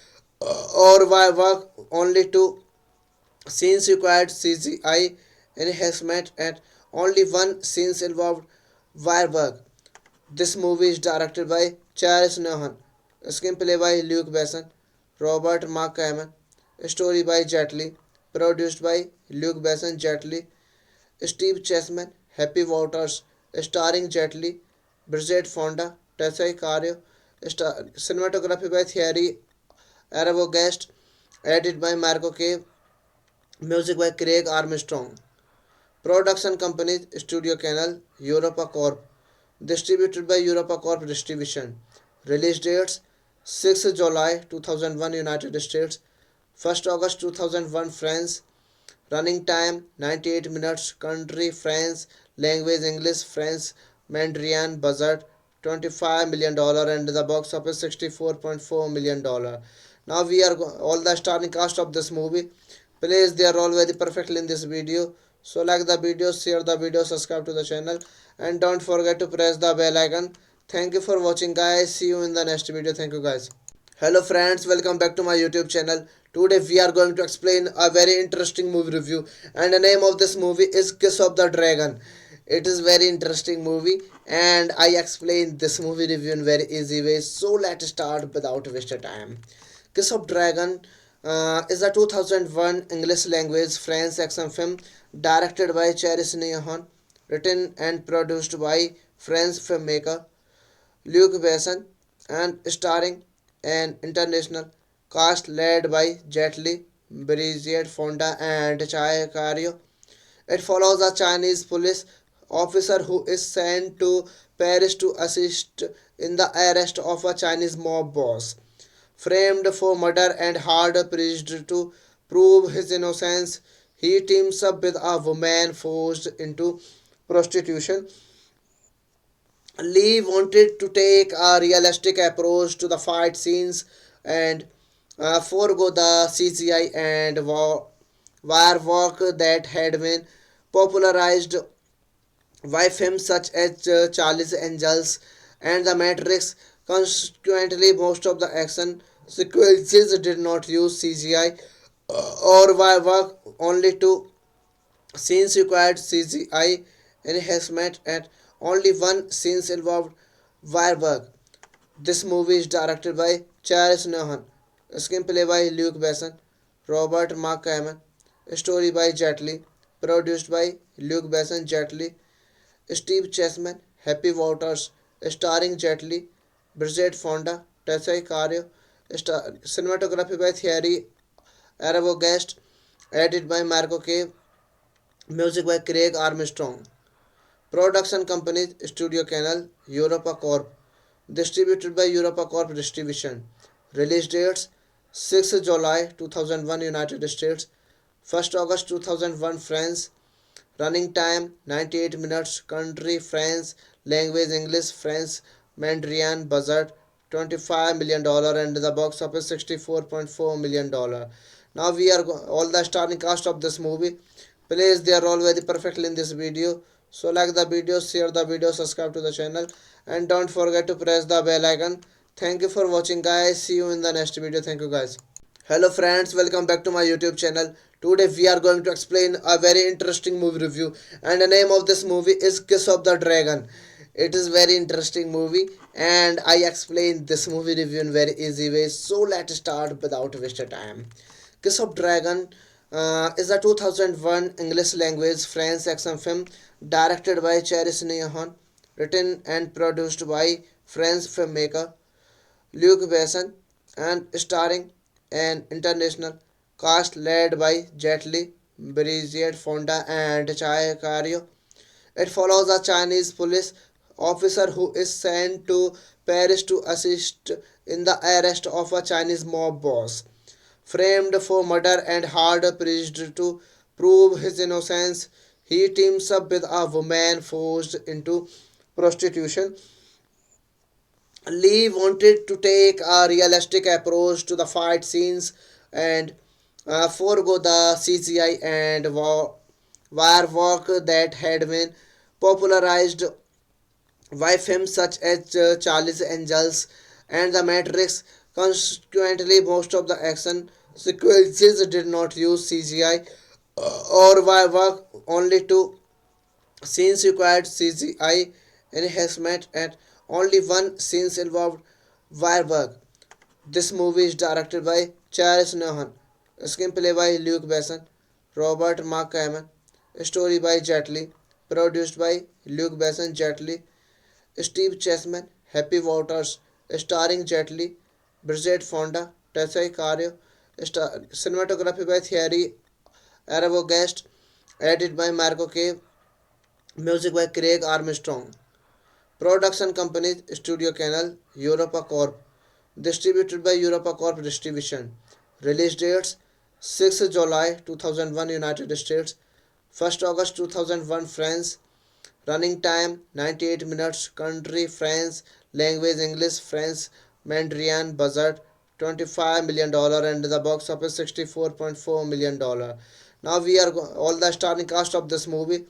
or wire work. Only two scenes required CGI enhancement, and only one scene involved wire work. This movie is directed by Charles Nohan, screenplay by Luke Besson, Robert Mark Kamen, story by Jet Li, produced by Luke Besson, Jet Li, Steve Chessman, Happy Waters, starring Jet Li, Bridget Fonda, Tessa Cario, cinematography by Thierry Arbogast, edited by Marco Cave, music by Craig Armstrong. Production companies Studio Canal, Europa Corp. Distributed by Europa Corp Distribution. Release dates 6 July 2001 United States, 1st August 2001 France. Running time 98 minutes. Country France. Language English France. Mandarin. Budget $25 million and the box office $64.4 million. Now we are all the starring cast of this movie plays their role very perfectly in this video. So like the video, share the video, subscribe to the channel, and don't forget to press the bell icon. Thank you for watching, guys. See you in the next video. Thank you, guys. Hello friends, welcome back to my YouTube channel. Today we are going to explain a very interesting movie review, and the name of this movie is Kiss of the Dragon. It is very interesting movie, and I explain this movie review in very easy way. So let's start without wasting time. Kiss of Dragon is a 2001 English language French action film directed by Charis Neon, written and produced by French filmmaker Luc Besson, and starring an international cast led by Jet Li, Brigitte Fonda, and Chai Cario. It follows a Chinese police officer who is sent to Paris to assist in the arrest of a Chinese mob boss. Framed for murder and hard pressed to prove his innocence, he teams up with a woman forced into prostitution. Lee wanted to take a realistic approach to the fight scenes and forego the CGI and wire work that had been popularized by films such as Charlie's Angels and The Matrix. Consequently, most of the action sequences did not use CGI or wire work. Only two scenes required CGI enhancement, and only one scene involved wire work. This movie is directed by Charles Nohan, screenplay by Luke Besson, Robert Mark Kamen, story by Jet Li, produced by Luke Besson, Jet Li, Steve Chessman, Happy Waters, starring Jet Li, Bridget Fonda, Tessa Cario, cinematography by Thierry Arbogast, edited by Marco Cave, music by Craig Armstrong. Production companies Studio Canal, Europa Corp. Distributed by Europa Corp Distribution. Release dates 6 July 2001 United States, 1st August 2001 France. Running time 98 minutes. Country France. Language English France. Mandarin. Budget $25 million and the box office $64.4 million. Now we are all the starring cast of this movie plays their role very perfectly in this video. So like the video, share the video, subscribe to the channel, and don't forget to press the bell icon. Thank you for watching, guys. See you in the next video. Thank you, guys. Hello friends, welcome back to my YouTube channel. Today we are going to explain a very interesting movie review, and the name of this movie is Kiss of the Dragon. It is very interesting movie, and I explain this movie review in very easy way. So let's start without wasting time. Kiss of Dragon is a 2001 English language French action film directed by Charis Nehan, written and produced by French filmmaker Luc Besson, and starring an international cast led by Jet Li, Brigitte Fonda, and Chai Cario. It follows a Chinese police officer who is sent to Paris to assist in the arrest of a Chinese mob boss. Framed for murder and hard pressed to prove his innocence, he teams up with a woman forced into prostitution. Lee wanted to take a realistic approach to the fight scenes and forego the CGI and wire work that had been popularized by films such as Charlie's Angels and The Matrix. Consequently, most of the action sequences did not use CGI or wire work. Only two scenes required CGI enhancement, and only one scene involved wire work. This movie is directed by Charles Nohan, screenplay by Luke Besson, Robert Mark Kamen, story by Jet Li, produced by Luke Besson, Jet Li, Steve Chessman, Happy Waters, starring Jet Li, Bridget Fonda, Tessa Cario, cinematography by Thierry Arbogast, edited by Marco Cave, music by Craig Armstrong. Production companies Studio Canal, Europa Corp. Distributed by Europa Corp Distribution. Release dates 6 July 2001 United States, 1st August 2001 France. Running time 98 minutes. Country France. Language English France. Mandarin. Budget $25 million and the box office $64.4 million. Now we are all the starring cast of this movie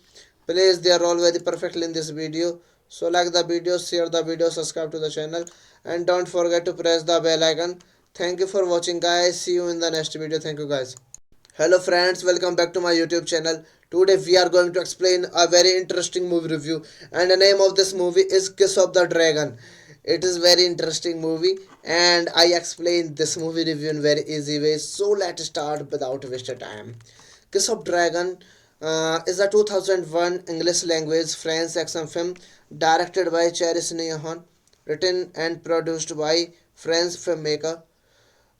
plays their role very perfectly in this video. So like the video, share the video, subscribe to the channel, and don't forget to press the bell icon. Thank you for watching, guys. See you in the next video. Thank you, guys. Hello friends, welcome back to my YouTube channel. Today we are going to explain a very interesting movie review, and the name of this movie is Kiss of the Dragon. It is very interesting movie, and I explain this movie review in very easy way. So let's start without wasting time. Kiss of Dragon is a 2001 English language French action film directed by Charis Nehan, written and produced by French filmmaker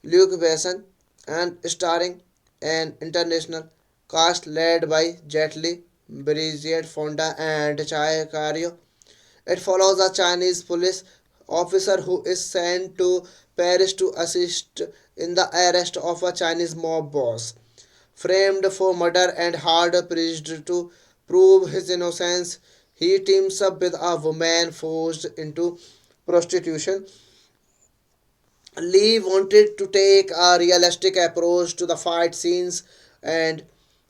Luc Besson, and starring an international cast led by Jet Li, Brigitte Fonda, and Chai Cario. It follows a Chinese police officer who is sent to Paris to assist in the arrest of a Chinese mob boss. Framed for murder and hard pressed to prove his innocence, he teams up with a woman forced into prostitution. Lee wanted to take a realistic approach to the fight scenes and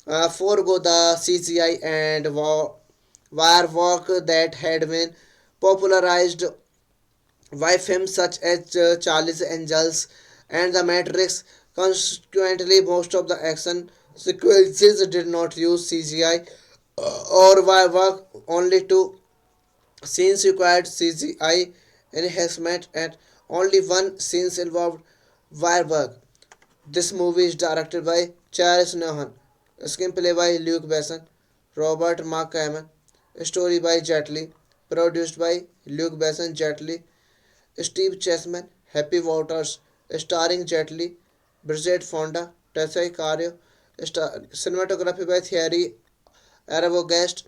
forego the CGI and wire work that had been popularized by films such as Charlie's Angels and The Matrix. Consequently, most of the action sequences did not use CGI or wire work. Only two scenes required CGI enhancement, and only one scene involved wire work. This movie is directed by Charles Nohan, screenplay by Luke Besson, Robert Mark Kamen, story by Jet Li, produced by Luke Besson, Jet Li, Steve Chessman, Happy Waters, starring Jet Li, Bridget Fonda, Tessa Cario, cinematography by Thierry Arbogast,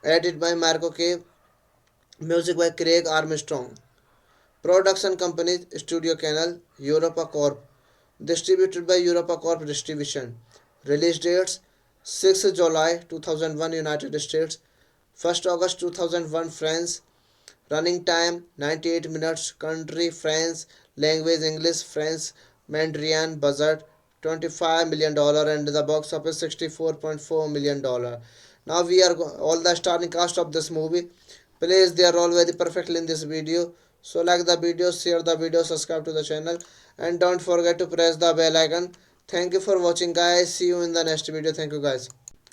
edited by Marco Cave, music by Craig Armstrong. Production companies Studio Canal, Europa Corp. Distributed by Europa Corp Distribution. Release dates 6 July 2001 United States, 1st August 2001 France. Running time 98 minutes. Country France. Language English France. Mandarin. Budget $25 million and the box office $64.4 million. Now we are all the starring cast of this movie plays their role very perfectly in this video. So like the video, share the video, subscribe to the channel, and don't forget to press the bell icon. Thank you for watching, guys. See you in the next video. Thank you, guys.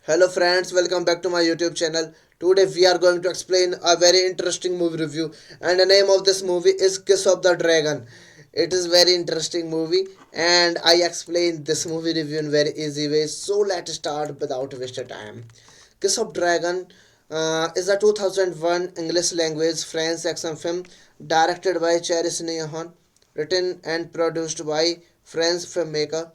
Hello friends, welcome back to my YouTube channel. Today we are going to explain a very interesting movie review, and the name of this movie is Kiss of the Dragon. It is very interesting movie, and I explain this movie review in very easy way. So let's start without wasting time. Kiss of Dragon is a 2001 English language French action film directed by Charis Nehan, written and produced by French filmmaker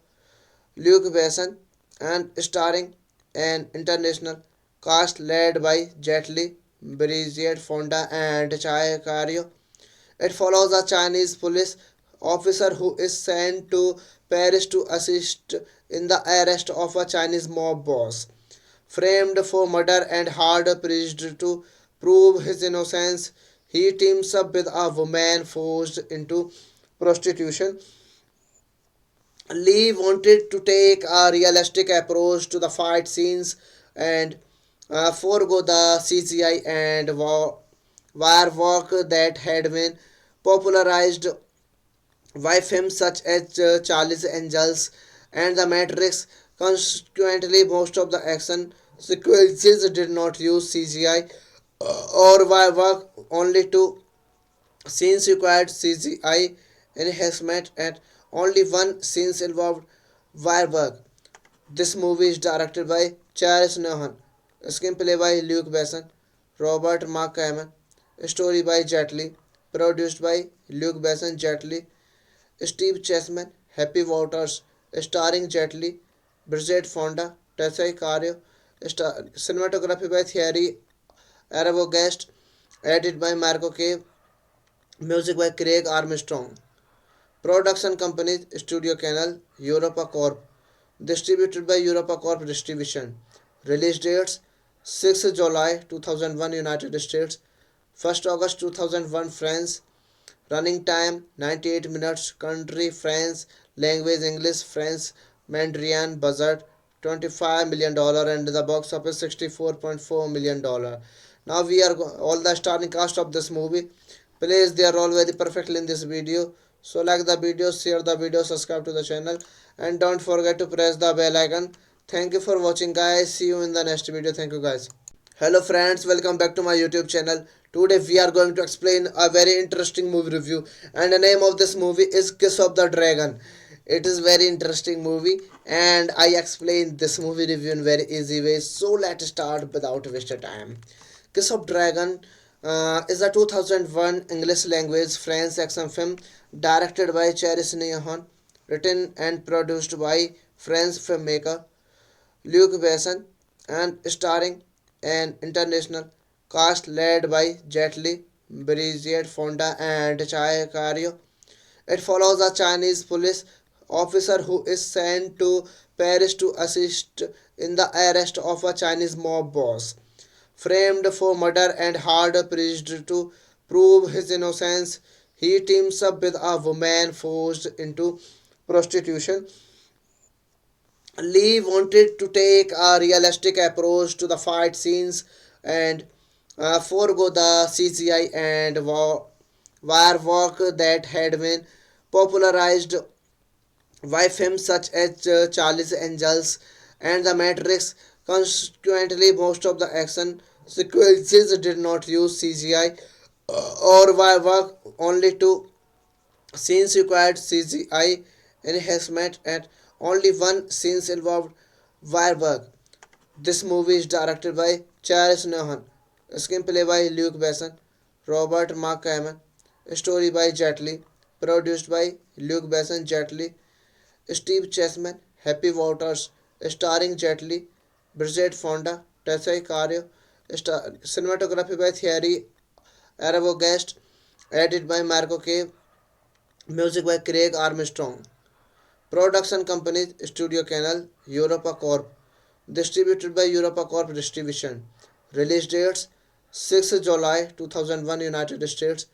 Luc Besson, and starring an international cast led by Jet Li, Brigitte Fonda, and Chai Cario. It follows a Chinese police officer who is sent to Paris to assist in the arrest of a Chinese mob boss, framed for murder and hard pressed to prove his innocence. He teams up with a woman forced into prostitution. Lee wanted to take a realistic approach to the fight scenes and forego the CGI and wire work that had been popularized by films such as Charlie's Angels and The Matrix. Consequently, most of the action sequences did not use CGI or wire work. Only two scenes required CGI enhancement, and only one scene involved wire work. This movie is directed by Charles Nohan, screenplay by Luke Besson, Robert Mark Kamen, story by Jet Li, produced by Luke Besson, Jet Li, Steve Chessman, Happy Waters, starring Jet Li, Bridget Fonda, Tessa Cario, cinematography by Thierry Arbogast, edited by Marco Cave, music by Craig Armstrong. Production companies Studio Canal, Europa Corp. Distributed by Europa Corp Distribution. Release dates 6 July 2001 United States, 1st August 2001 France. Running time 98 minutes. Country France. Language English France. Mandarin. Budget $25 million and the box office $64.4 million. Now we are all the starring cast of this movie plays their role very perfectly in this video. So like the video, share the video, subscribe to the channel, and don't forget to press the bell icon. Thank you for watching, guys. See you in the next video. Thank you, guys. Hello friends, welcome back to my YouTube channel. Today we are going to explain a very interesting movie review, and the name of this movie is Kiss of the Dragon. It is very interesting movie, and I explain this movie review in very easy way. So let's start without wasting time. Kiss of Dragon is a 2001 English language French action film directed by Charis Nehan, written and produced by French filmmaker Luc Besson, and starring an international cast led by Jet Li, Brigitte Fonda, and Chai Cario. It follows a Chinese police officer who is sent to Paris to assist in the arrest of a Chinese mob boss, framed for murder and hard pressed to prove his innocence. He teams up with a woman forced into prostitution. Lee wanted to take a realistic approach to the fight scenes and forego the CGI and wire work that had been popularized by films such as Charlie's Angels and The Matrix. Consequently, most of the action sequences did not use CGI or wire work. Only two scenes required CGI enhancement, and only one scene involved wire work. This movie is directed by Charles Nohan, screenplay by Luke Besson, Robert Mark Kamen, story by Jet Li, produced by Luke Besson, Jet Li, Steve Chessman, Happy Waters, starring Jet Li, Bridget Fonda, Tessa Cario, cinematography by Thierry Arbogast, edited by Marco Cave, music by Craig Armstrong. Production companies Studio Canal, Europa Corp. Distributed by Europa Corp Distribution. Release dates 6 July 2001 United States,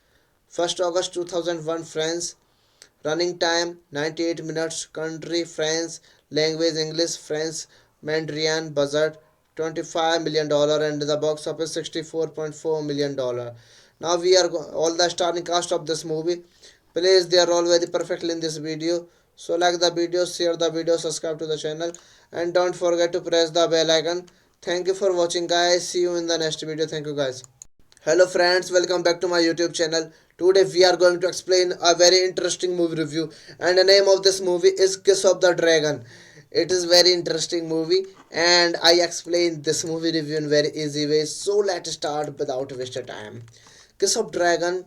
1st August 2001 France. Running time 98 minutes. Country France. Language English France. Mandarin. Budget $25 million and the box office $64.4 million. Now we are all the starring cast of this movie. Please, they are all very perfectly in this video. So like the video, share the video, subscribe to the channel, and don't forget to press the bell icon. Thank you for watching, guys. See you in the next video. Thank you, guys. Hello friends, welcome back to my YouTube channel. Today we are going to explain a very interesting movie review, and the name of this movie is Kiss of the Dragon. It is very interesting movie, and I explain this movie review in very easy way. So let's start without wasting time. Kiss of Dragon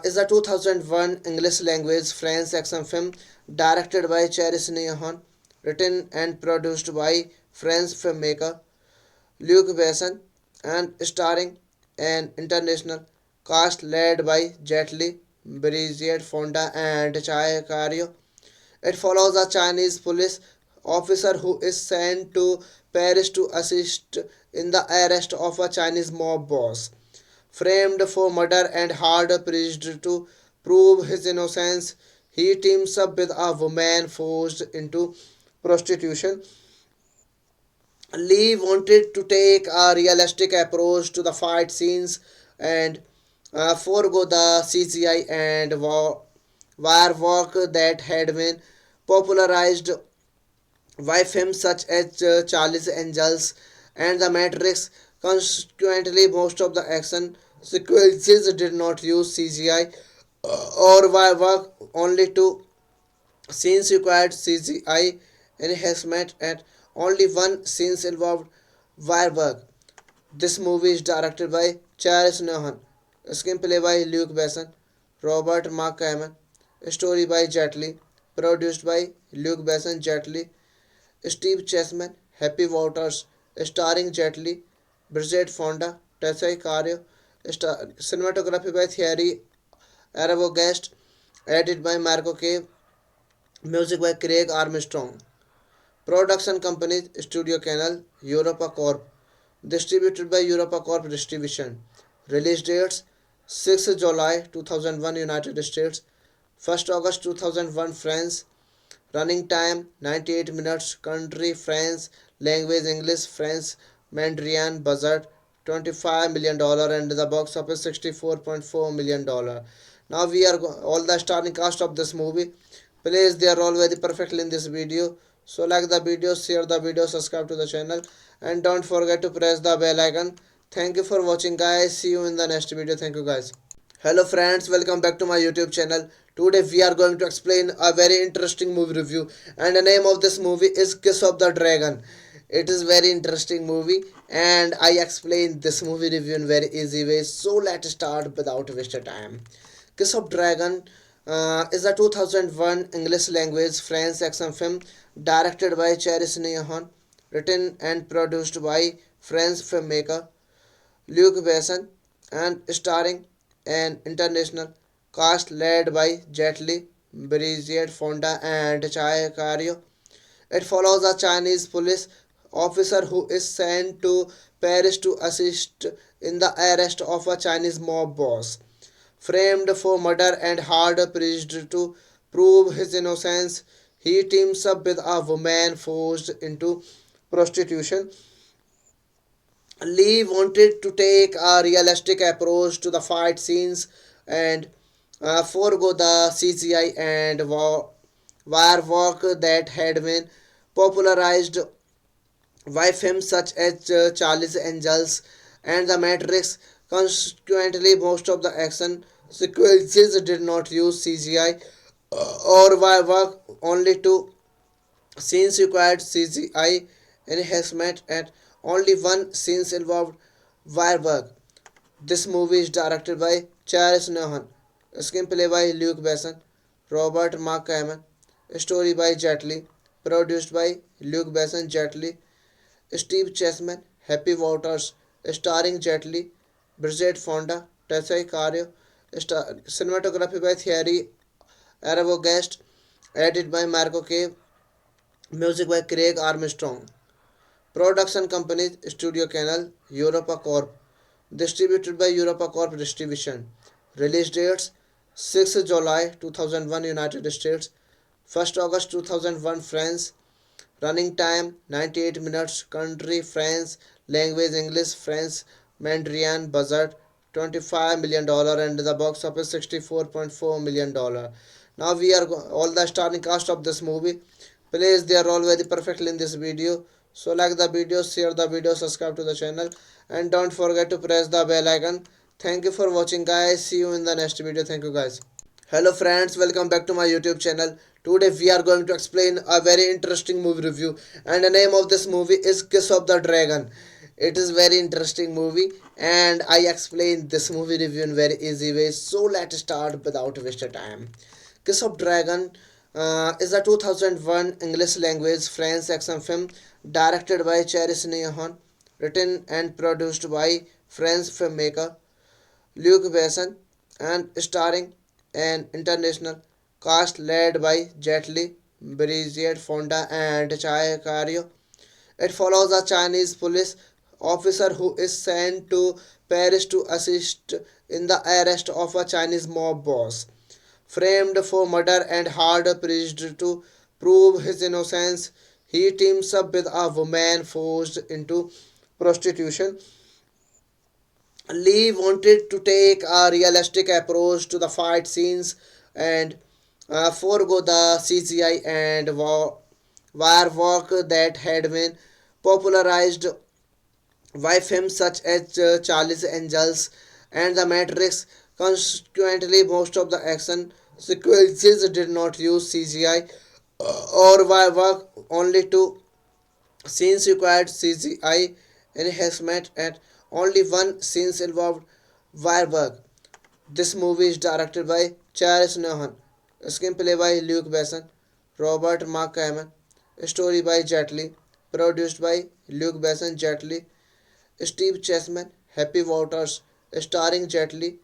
is a 2001 English language French action film directed by Charis Nehan, written and produced by French filmmaker Luc Besson, and starring an international cast led by Jet Li, Brigitte Fonda, and Chai Cario. It follows a Chinese police officer who is sent to Paris to assist in the arrest of a Chinese mob boss, framed for murder and hard pressed to prove his innocence. He teams up with a woman forced into prostitution. Lee wanted to take a realistic approach to the fight scenes and forego the CGI and wire work that had been popularized by films such as Charlie's Angels and The Matrix. Consequently, most of the action sequences did not use CGI or wire work. Only two scenes required CGI enhancement, and only one scene involved wire work. This movie is directed by Charles Nohan, screenplay by Luke Besson, Robert Mark Kamen, story by Jet Li, produced by Luke Besson, Jet Li, Steve Chessman, Happy Waters, starring Jet Li, Bridget Fonda, Tessa Cario, cinematography by Thierry Arbogast, edited by Marco Cave, music by Craig Armstrong. Production companies Studio Canal, Europa Corp. Distributed by Europa Corp Distribution. Release dates 6 July 2001 United States, 1st August 2001 France. Running time 98 minutes. Country France. Language English France. Mandarin. Budget $25 million and the box office $64.4 million. Now we are all the starring cast of this movie. Please, they are all very perfectly in this video. So like the video, share the video, subscribe to the channel, and don't forget to press the bell icon. Thank you for watching, guys. See you in the next video. Thank you, guys. Hello friends, welcome back to my YouTube channel. Today we are going to explain a very interesting movie review, and the name of this movie is Kiss of the Dragon. It is very interesting movie, and I explain this movie review in very easy way. So let's start without wasting time. Kiss of Dragon is a 2001 English language French action film directed by Charis Nehan, written and produced by French filmmaker Luc Besson, and starring an international cast led by Jet Li, Brigitte Fonda, and Chai Cario. It follows a Chinese police officer who is sent to Paris to assist in the arrest of a Chinese mob boss, framed for murder and hard pressed to prove his innocence. He teams up with a woman forced into prostitution. Lee wanted to take a realistic approach to the fight scenes and forego the CGI and wire work that had been popularized by films such as Charlie's Angels and The Matrix. Consequently, most of the action sequences did not use CGI or wire work. Only two scenes required CGI enhancement, and only one scene involved wire work. This movie is directed by Charles Nohan, screenplay by Luke Besson, Robert Mark Kamen, story by Jet Li, produced by Luke Besson, Jet Li, Steve Chessman, Happy Waters, starring Jet Li, Bridget Fonda, Tessa Cario, cinematography by Thierry Arbogast, edited by Marco Cave, music by Craig Armstrong. Production companies Studio Canal, Europa Corp. Distributed by Europa Corp Distribution. Release dates 6 July 2001 United States, 1st August 2001 France. Running time 98 minutes. Country France. Language English, France, Mandarin. Budget $25 million and the box office $64.4 million. Now we are all the starring cast of this movie plays their role very perfectly in this video. So like the video, share the video, subscribe to the channel, and don't forget to press the bell icon. Thank you for watching, guys. See you in the next video. Thank you, guys. Hello friends, welcome back to my YouTube channel. Today we are going to explain a very interesting movie review, and the name of this movie is Kiss of the Dragon. It is very interesting movie, and I explain this movie review in very easy way. So let's start without wasting time. Kiss of Dragon is a 2001 English language French action film directed by Charis Nehan, written and produced by French filmmaker Luc Besson, and starring an international cast led by Jet Li, Brigitte Fonda, and Chai Cario. It follows a Chinese police officer who is sent to Paris to assist in the arrest of a Chinese mob boss. Framed for murder and hard pressed to prove his innocence, he teams up with a woman forced into prostitution. Lee wanted to take a realistic approach to the fight scenes and forego the CGI and wire work that had been popularized by films such as Charlie's Angels and The Matrix. Consequently, most of the action sequences did not use CGI or wire work. Only two scenes required CGI enhancement, and only one scene involved wire work. This movie is directed by Charles Nohan, screenplay by Luke Besson, Robert Mark Kamen, story by Jet Li, produced by Luke Besson, Jet Li, Steve Chessman, Happy Waters, starring Jet Li,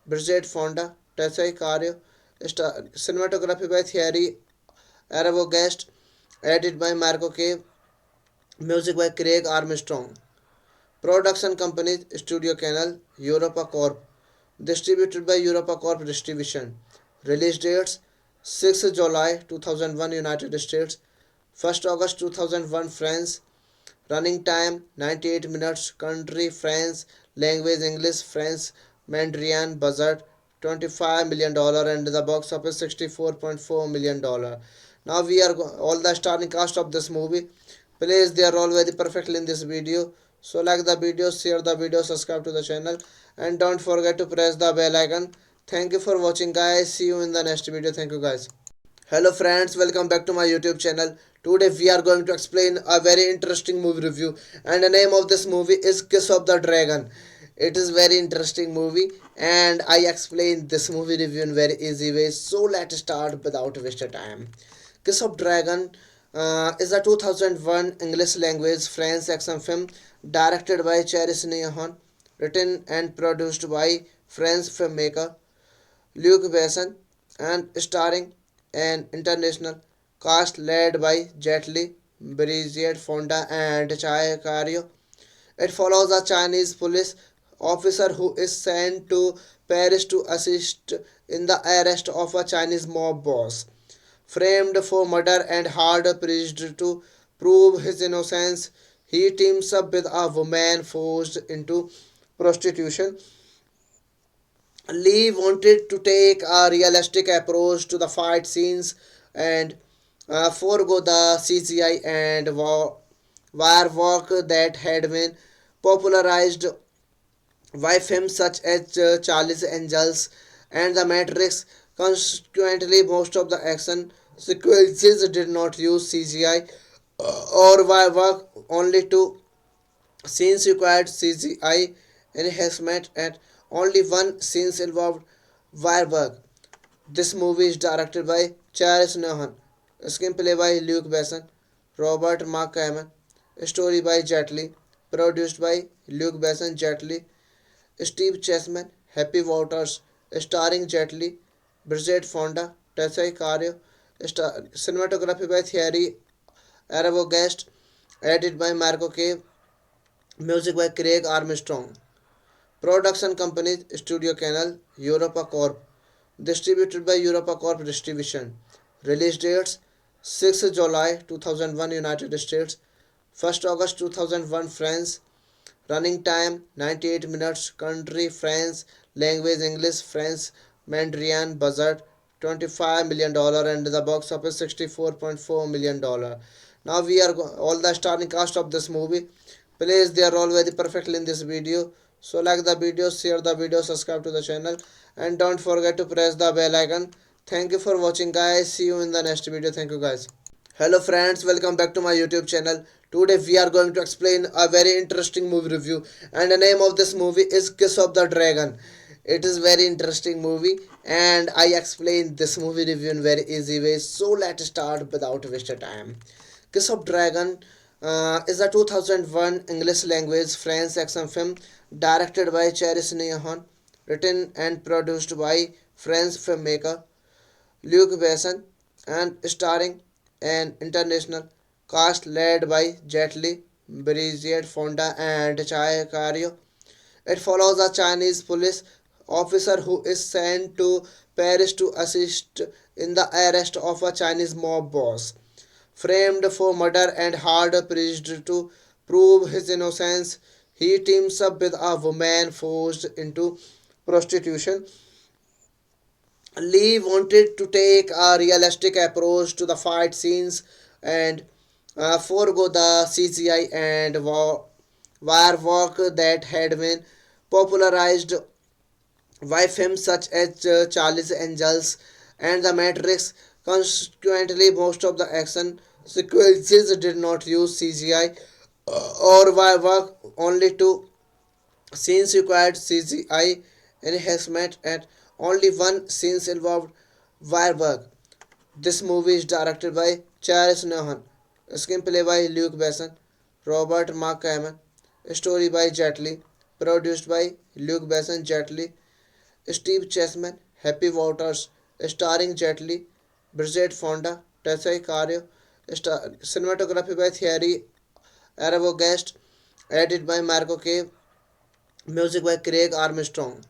Bridget Fonda, Tessa Cario, cinematography by Thierry Arbogast, edited by Marco Cave, music by Craig Armstrong. Production companies Studio Canal, Europa Corp. Distributed by Europa Corp Distribution. Release dates 6 July 2001 United States, 1st August 2001 France. Running time 98 minutes. Country France. Language English, France, Mandarin. Budget $25 million and the box office $64.4 million. Now we are all the starring cast of this movie plays their role very perfectly in this video. So like the video, share the video, subscribe to the channel, and don't forget to press the bell icon. Thank you for watching, guys. See you in the next video. Thank you, guys. Hello friends, welcome back to my YouTube channel. Today we are going to explain a very interesting movie review, and the name of this movie is Kiss of the Dragon. It is very interesting movie, and I explain this movie review in very easy way. So let's start without wasting time. Kiss of Dragon is a 2001 English language French action film directed by Charis Nehan, written and produced by French filmmaker Luc Besson, and starring an international cast led by Jet Li, Brigitte Fonda, and Chai Cario. It follows a Chinese police officer who is sent to Paris to assist in the arrest of a Chinese mob boss. Framed for murder and hard pressed to prove his innocence, he teams up with a woman forced into prostitution. Lee wanted to take a realistic approach to the fight scenes and forego the CGI and wire work that had been popularized by films such as Charlie's Angels and The Matrix. Consequently, most of the action sequences did not use CGI or wire work. Only two scenes required CGI enhancement, and only one scene involved wire work. This movie is directed by Charles Nohan, screenplay by Luke Besson, Robert Mark Kamen, story by Jet Li, produced by Luke Besson, Jet Li, Steve Chessman, Happy Waters, starring Jet Li, Bridget Fonda, Tessa Cario, cinematography by Thierry Arbogast, edited by Marco Cave, music by Craig Armstrong. Production company Studio Canal, Europa Corp. Distributed by Europa Corp Distribution. Release dates 6th July 2001 United States, 1st August 2001 France. Running time 98 minutes. Country France. Language English France. Mandarin. Budget $25 million and the box office $64.4 million. Now we are all the starring cast of this movie plays their role very perfectly in this video. So like the video, share the video, subscribe to the channel, and don't forget to press the bell icon. Thank you for watching, guys. See you in the next video. Thank you, guys. Hello friends, welcome back to my YouTube channel. Today we are going to explain a very interesting movie review, and the name of this movie is Kiss of the Dragon. It is very interesting movie, and I explain this movie review in very easy way. So let's start without wasting time. Kiss of Dragon is a 2001 English language French action film directed by Charis Nehan, written and produced by French filmmaker Luc Besson, and starring an international cast led by Jet Li, Brigitte Fonda, and Chai Cario. It follows a Chinese police officer who is sent to Paris to assist in the arrest of a Chinese mob boss. Framed for murder and hard pressed to prove his innocence, he teams up with a woman forced into prostitution. Lee wanted to take a realistic approach to the fight scenes and forego the CGI and wire work that had been popularized by films such as Charlie's Angels and The Matrix. Consequently, most of the action sequences did not use CGI or wire work. Only two scenes required CGI enhancement, and only one scene involved wire work. This movie is directed by Charles Nohan, screenplay by Luke Besson, Robert Mark Kamen, story by Jet Li, produced by Luke Besson, Jet Li, Steve Chessman, Happy Waters, starring Jet Li, Bridget Fonda, Tessa Cario, cinematography by Thierry Arbogast, edited by Marco Cave, music by Craig Armstrong.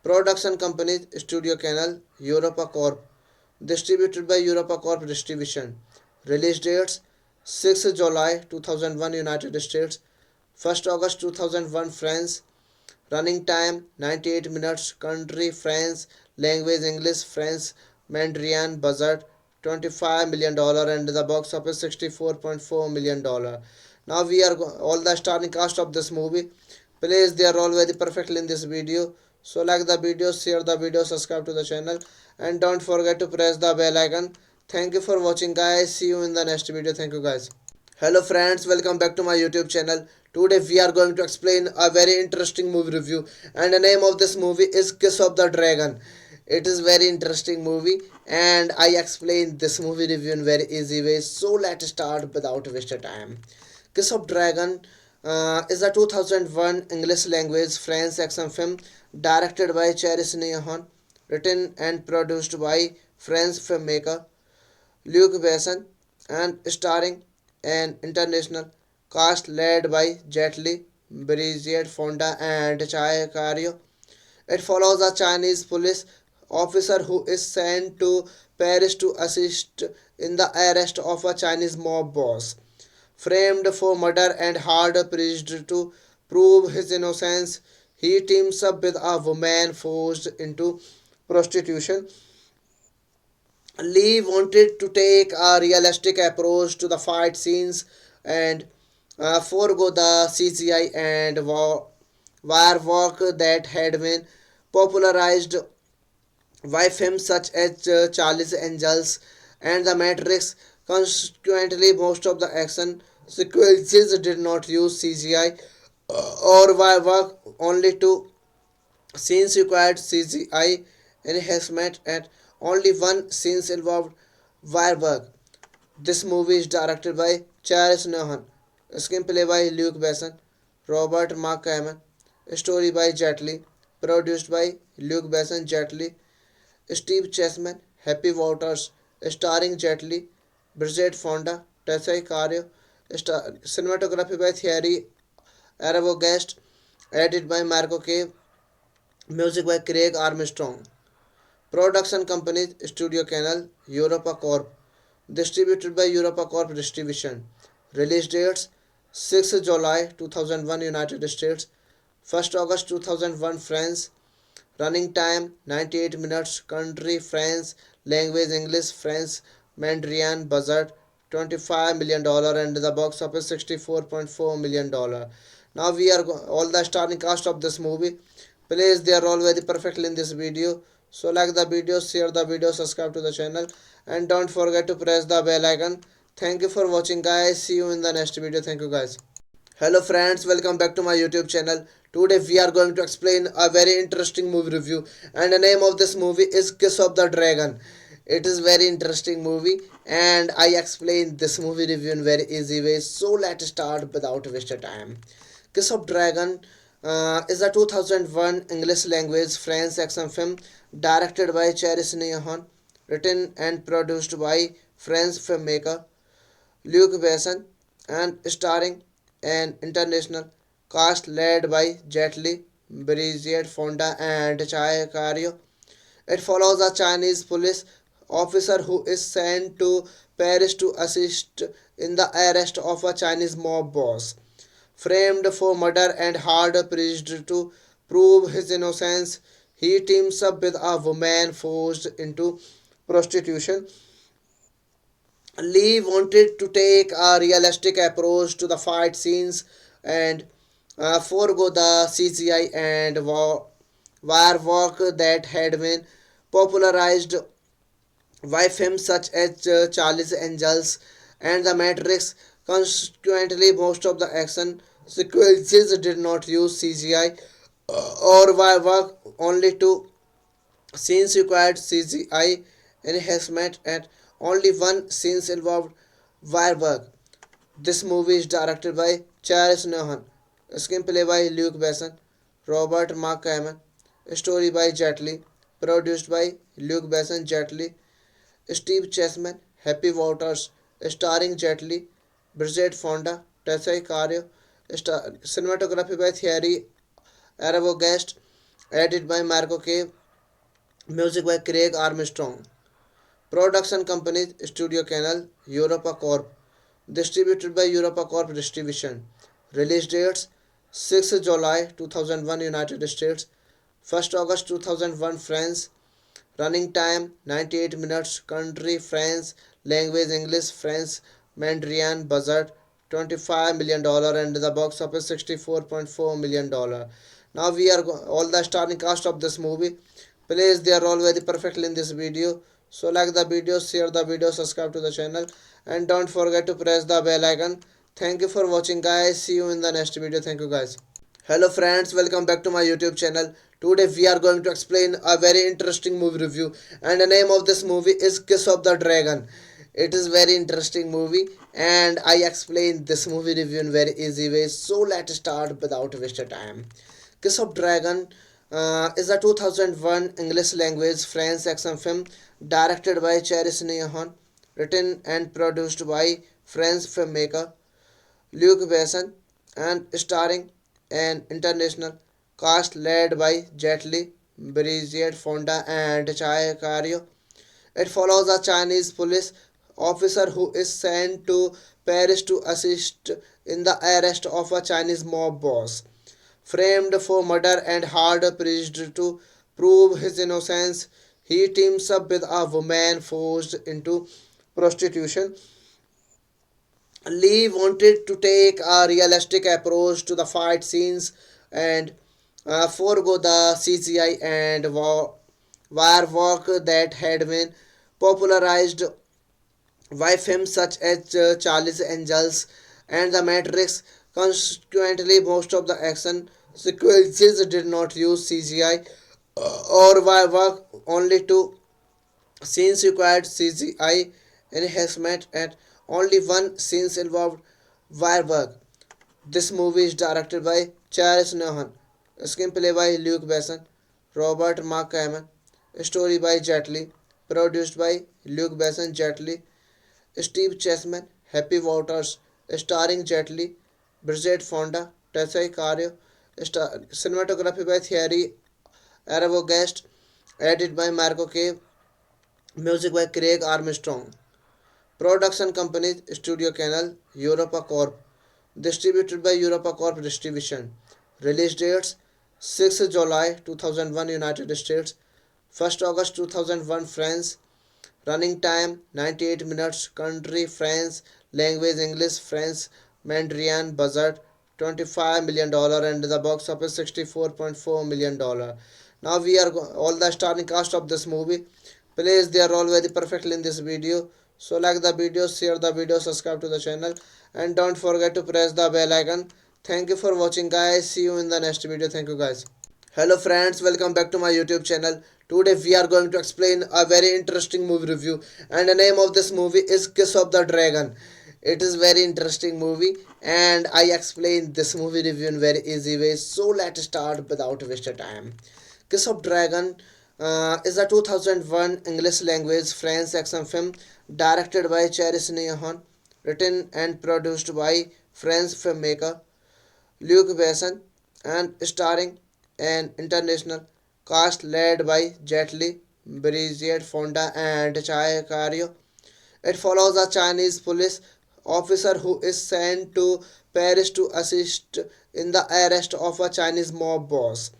Production company Studio Canal, Europa Corp. Distributed by Europa Corp Distribution. Release dates 6th July 2001 United States, 1st August 2001 France. Running time 98 minutes. Country France. Language English France. Mandarin. Budget $25 million and the box office $64.4 million. Now we are all the starring cast of this movie plays their role very perfectly in this video. So like the video, share the video, subscribe to the channel, and don't forget to press the bell icon. Thank you for watching, guys. See you in the next video. Thank you, guys. Hello friends, welcome back to my YouTube channel. Today we are going to explain a very interesting movie review, and the name of this movie is Kiss of the Dragon. It is very interesting movie, and I explain this movie review in very easy way. So let's start without wasting time. Kiss of Dragon is a 2001 English language French action film directed by Charis Nehan, written and produced by French filmmaker Luc Besson, and starring an international cast led by Jet Li, Brigitte Fonda, and Chai Cario. It follows a Chinese police officer who is sent to Paris to assist in the arrest of a Chinese mob boss, framed for murder and hard pressed to prove his innocence. He teams up with a woman forced into prostitution. Lee wanted to take a realistic approach to the fight scenes and forego the CGI and wire work that had been popularized by films such as Charlie's Angels and The Matrix. Consequently, most of the action sequences did not use CGI or wire work. Only two scenes required CGI enhancement, and only one scene involved wire work. This movie is directed by Charles Nohan, screenplay by Luke Besson, Robert Mark Kamen, story by Jet Li, produced by Luke Besson, Jet Li, Steve Chessman, Happy Waters, starring Jet Li, Bridget Fonda, Tessa Cario, cinematography by Thierry Arbogast, edited by Marco Cave, music by Craig Armstrong. Production companies Studio Canal, Europa Corp. Distributed by Europa Corp Distribution. Release dates 6 July 2001 United States, 1st August 2001 France. Running time 98 minutes. Country France. Language English France. Mandarin. Budget $25 million and the box office $64.4 million. Now we are all the starring cast of this movie. Plays their role very perfectly in this video. So like the video, share the video, subscribe to the channel, and don't forget to press the bell icon. Thank you for watching guys. See you in the next video. Thank you guys. Hello friends, welcome back to my YouTube channel. Today we are going to explain a very interesting movie review, and the name of this movie is Kiss of the Dragon. It is very interesting movie, and I explain this movie review in very easy way. So let's start without wasting time. Kiss of Dragon is a 2001 English language French action film directed by Charis Nehan, written and produced by French filmmaker Luc Besson, and starring an international cast led by Jet Li, Bridget Fonda, and Chai Cario. It follows a Chinese police officer who is sent to Paris to assist in the arrest of a Chinese mob boss, framed for murder and hard pressed to prove his innocence. He teams up with a woman forced into prostitution. Lee wanted to take a realistic approach to the fight scenes and forego the CGI and wire work that had been popularized by films such as Charlie's Angels and The Matrix. Consequently, most of the action sequences did not use CGI or wire work. Only two scenes required CGI enhancement, and only one scene involved wire work. This movie is directed by Charles Nohan, screenplay by Luke Besson, Robert Mark Kamen, story by Jet Li, produced by Luke Besson, Jet Li, Steve Chessman, Happy Waters, starring Jet Li, Bridget Fonda, Tessa Cario, cinematography by Thierry Arbogast, edited by Marco Cave, music by Craig Armstrong. Production companies Studio Canal, Europa Corp. Distributed by Europa Corp Distribution. Release dates 6 July 2001 United States, 1st August 2001 France. Running time 98 minutes. Country France. Language English France. Mandarin. Budget $25 million and the box office $64.4 million. Now we are all the starring cast of this movie. Plays their role very perfectly in this video. So like the video, share the video, subscribe to the channel, and don't forget to press the bell icon. Thank you for watching guys. See you in the next video. Thank you guys. Hello friends, welcome back to my YouTube channel. Today we are going to explain a very interesting movie review, and the name of this movie is Kiss of the Dragon. It is very interesting movie, and I explain this movie review in very easy way. So let's start without wasting time. Kiss of Dragon is a 2001 English language French action film directed by Charis Nehan, written and produced by French filmmaker Luc Besson, and starring an international cast led by Jet Li, Brigitte Fonda, and Chai Cario. It follows a Chinese police officer who is sent to Paris to assist in the arrest of a Chinese mob boss, framed for murder and hard pressed to prove his innocence. He teams up with a woman forced into prostitution. Lee wanted to take a realistic approach to the fight scenes and forego the CGI and wire work that had been popularized by films such as Charlie's Angels and The Matrix. Consequently, most of the action sequences did not use CGI or wire work. Only two scenes required CGI enhancement and only one scene involved wire work. This movie is directed by Charles Nohan, screenplay by Luke Besson, Robert Mark Kamen, story by Jet Li, produced by Luke Besson, Jet Li, Steve Chessman, Happy Waters, starring Jet Li, Bridget Fonda, Tessai Cario, cinematography by Thierry Arbogast, edited by Marco Cave, music by Craig Armstrong. Production companies Studio Canal, Europa Corp. Distributed by Europa Corp Distribution. Release dates 6 July 2001 United States, 1st August 2001 France. Running time 98 minutes. Country France. Language English, France, Mandarin. Budget $25 million and the box office $64.4 million. Now we are all the starring cast of this movie plays their role very perfectly in this video. So like the video, share the video, subscribe to the channel, and don't forget to press the bell icon. Thank you for watching, guys. See you in the next video. Thank you, guys. Hello friends, welcome back to my YouTube channel. Today we are going to explain a very interesting movie review, and the name of this movie is Kiss of the Dragon. It is very interesting movie, and I explain this movie review in very easy way. So let's start without wasting time. Kiss of Dragon is a 2001 English language French action film directed by Charis Nehan, written and produced by French filmmaker Luc Besson, and starring an international cast led by Jet Li, Brigitte Fonda, and Chai Cario. It follows a Chinese police officer who is sent to Paris to assist in the arrest of a Chinese mob boss,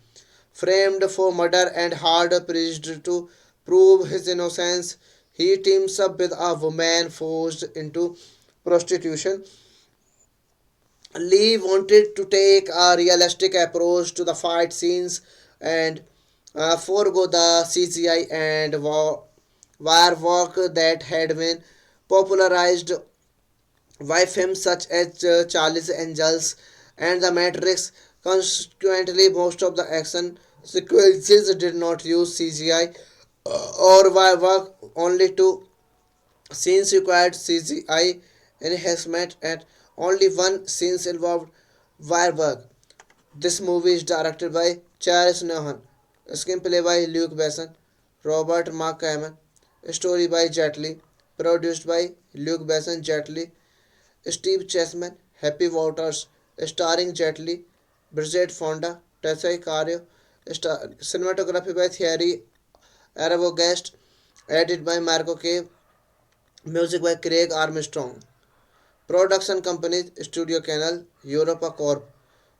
framed for murder and hard pressed to prove his innocence. He teams up with a woman forced into prostitution. Lee wanted to take a realistic approach to the fight scenes and forego the CGI and wire work that had been popularized by films such as Charlie's Angels and The Matrix. Consequently, most of the action sequences did not use CGI or wire work. Only two scenes required CGI enhancement and only one scene involved wire work. This movie is directed by Charles Nohan, screenplay by Luke Besson, Robert Mark Kamen, story by Jet Li, produced by Luke Besson, Jet Li, Steve Chessman, Happy Waters, starring Jet Li, Bridget Fonda, Tessai Cario, cinematography by Thierry Arbogast, edited by Marco Cave, music by Craig Armstrong. Production companies Studio Canal, Europa Corp.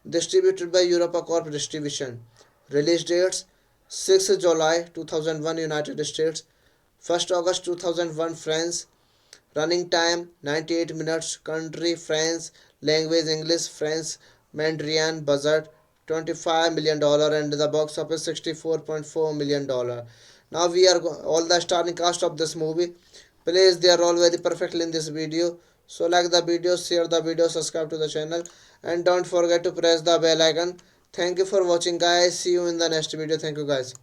Distributed by Europa Corp Distribution. Release dates 6 July 2001 United States, 1st August 2001 France. Running time 98 minutes. Country France. Language English, France, Mandarin. Budget $25 million and the box office $64.4 million. Now we are all the starring cast of this movie plays their role very perfectly in this video. So like the video, share the video, subscribe to the channel, and don't forget to press the bell icon. Thank you for watching, guys. See you in the next video. Thank you, guys.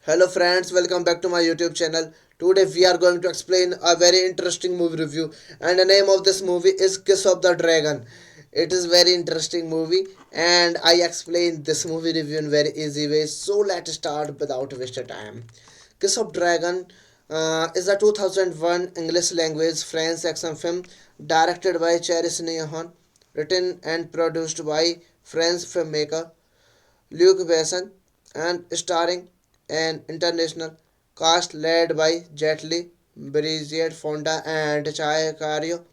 Hello friends, welcome back to my YouTube channel. Today we are going to explain a very interesting movie review, and the name of this movie is Kiss of the Dragon. It is very interesting movie, and I explain this movie review in very easy way. So let's start without wasting time. Kiss of Dragon is a 2001 English language French action film directed by Charis Nehan, written and produced by French filmmaker Luc Besson, and starring an international cast led by Jet Li, Brigitte Fonda, and Chai Cario.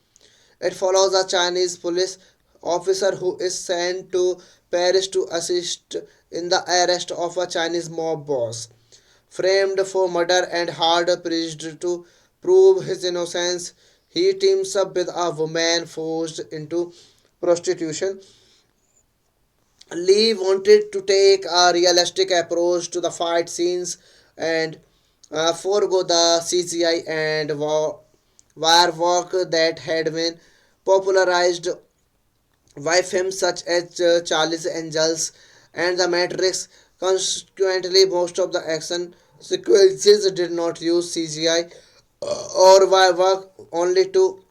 It follows a Chinese police officer who is sent to Paris to assist in the arrest of a Chinese mob boss, framed for murder and hard pressed to prove his innocence. He teams up with a woman forced into prostitution. Lee wanted to take a realistic approach to the fight scenes and forego the CGI and wire work that had been popularized by films such as Charlie's Angels and The Matrix. Consequently, most of the action sequences did not use CGI or wire work. Only two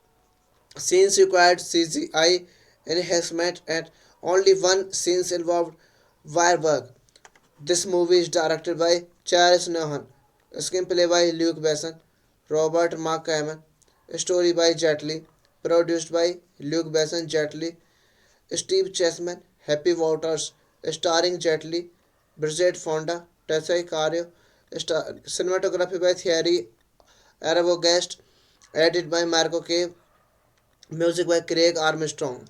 scenes required CGI enhancement, and only one scene involved wire work. This movie is directed by Charles Nohan, screenplay by Luke Besson, Robert Mark Kamen, story by Jet Li, produced by Luke Besson, Jet Li, Steve Chessman, Happy Waters, starring Jet Li, Bridget Fonda, Tessa Cario, cinematography by Thierry Arbogast, edited by Marco Cave, music by Craig Armstrong.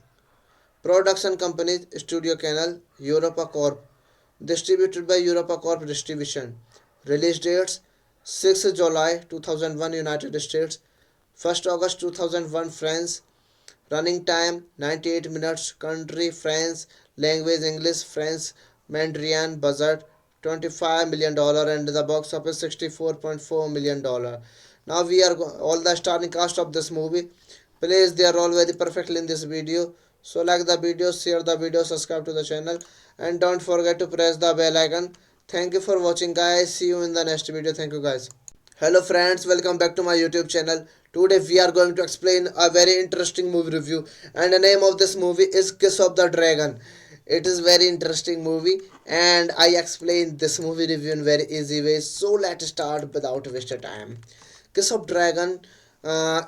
Production company Studio Canal, Europa Corp. Distributed by Europa Corp Distribution. Release dates 6 July 2001 United States, 1st August 2001 France. Running time 98 minutes. Country France. Language English France. Mandarin. Budget $25 million and the box office $64.4 million. Now we are all the starring cast of this movie plays their role very perfectly in this video. So like the video, share the video, subscribe to the channel, and don't forget to press the bell icon. Thank you for watching guys. See you in the next video. Thank you guys. Hello friends, welcome back to my YouTube channel. Today we are going to explain a very interesting movie review, and the name of this movie is Kiss of the Dragon. It is very interesting movie, and I explain this movie review in very easy way. So let's start without wasting time. Kiss of Dragon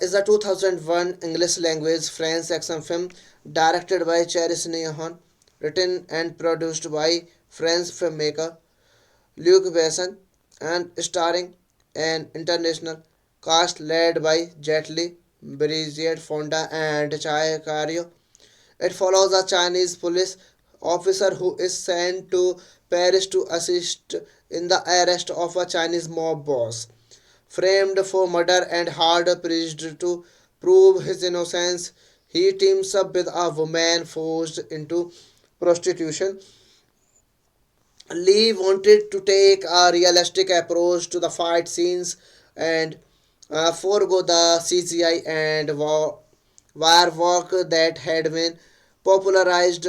is a 2001 English language French action film directed by Charis Nehan, written and produced by French filmmaker Luc Besson, and starring an international cast led by Jet Li, Brigitte Fonda, and Chai Cario. It follows a Chinese police officer who is sent to Paris to assist in the arrest of a Chinese mob boss, framed for murder and hard pressed to prove his innocence. He teams up with a woman forced into prostitution. Lee wanted to take a realistic approach to the fight scenes and forego the CGI and wire work that had been popularized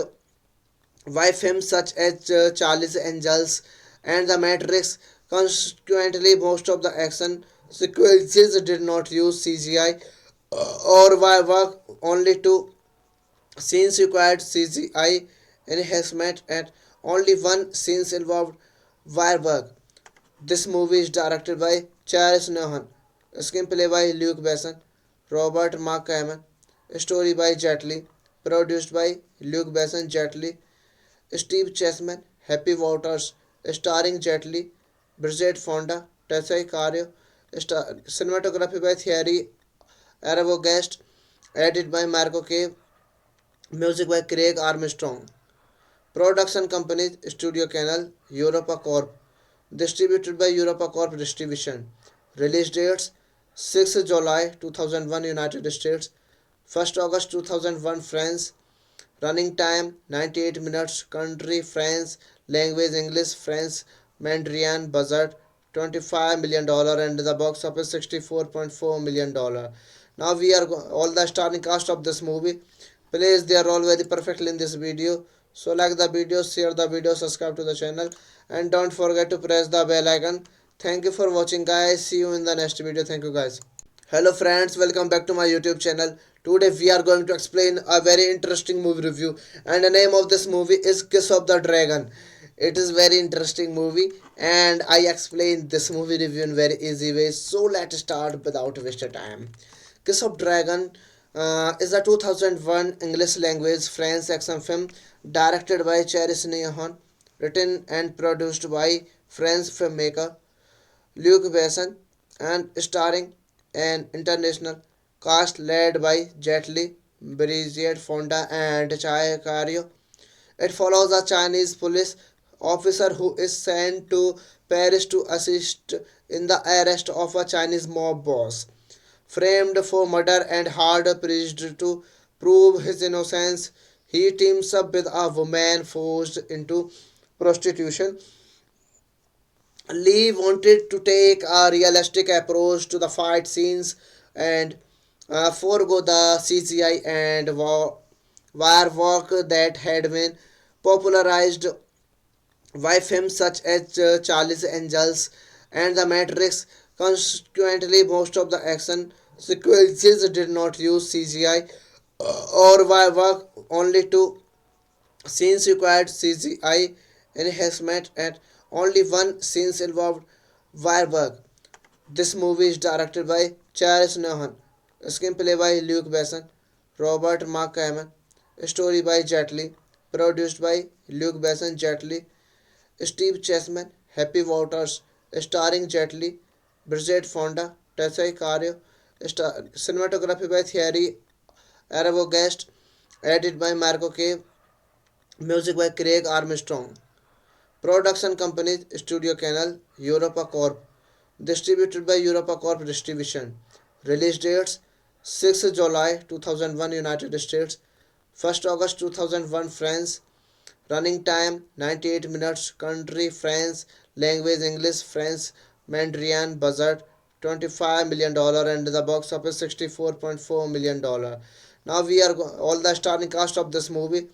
by films such as Charlie's Angels and The Matrix. Consequently, most of the action sequences did not use CGI or wire work. Only two scenes required CGI enhancement, and only one scene involved wire work. This movie is directed by Charles Nohan, screenplay by Luke Besson, Robert Mark Kamen, story by Jet Li, produced by Luke Besson, Jet Li, Steve Chessman, Happy Waters, starring Jet Li, Bridget Fonda, Tessa Cario, cinematography by Thierry Arbogast, edited by Marco Cave, music by Craig Armstrong. Production company Studio Canal, Europa Corp. Distributed by Europa Corp Distribution. Release dates 6 July 2001 United States, 1st August 2001 France. Running time 98 minutes. Country France. Language English France. Mandarin. Budget $25 million and the box office $64.4 million. Now we are all the starring cast of this movie plays their role very perfectly in this video. So like the video, share the video, subscribe to the channel, and don't forget to press the bell icon. Thank you for watching guys. See you in the next video. Thank you guys. Hello friends, welcome back to my YouTube channel. Today we are going to explain a very interesting movie review, and the name of this movie is Kiss of the Dragon. It is very interesting movie, and I explain this movie review in very easy way. So let's start without wasting time. Kiss of Dragon is a 2001 English language French action film directed by Charis Nehan, written and produced by French filmmaker Luc Besson, and starring an international cast led by Jet Li, Brigitte Fonda, and Chai Cario. It follows a Chinese police officer who is sent to Paris to assist in the arrest of a Chinese mob boss, framed for murder and hard pressed to prove his innocence. He teams up with a woman forced into prostitution. Lee wanted to take a realistic approach to the fight scenes and forego the CGI and wire work that had been popularized by films such as Charlie's Angels and The Matrix. Consequently, most of the action sequences did not use CGI or wire work. Only two scenes required CGI enhancement, and only one scene involved wire work. This movie is directed by Charles Nohan, screenplay by Luc Besson, Robert Mark Kamen, story by Jet Li, produced by Luc Besson, Jet Li, Steve Chessman, Happy Waters, starring Jet Li, Bridget Fonda, Tessa Cario, cinematography by Thierry Arbogast, edited by Marco Cave, music by Craig Armstrong. Production company Studio Canal, Europa Corp. Distributed by Europa Corp Distribution. Release dates 6 July 2001 United States, 1st August 2001 France. Running time 98 minutes. Country France. Language English France. Mandarin. Budget $25 million and the box office $64.4 million. Now we are all the starring cast of this movie.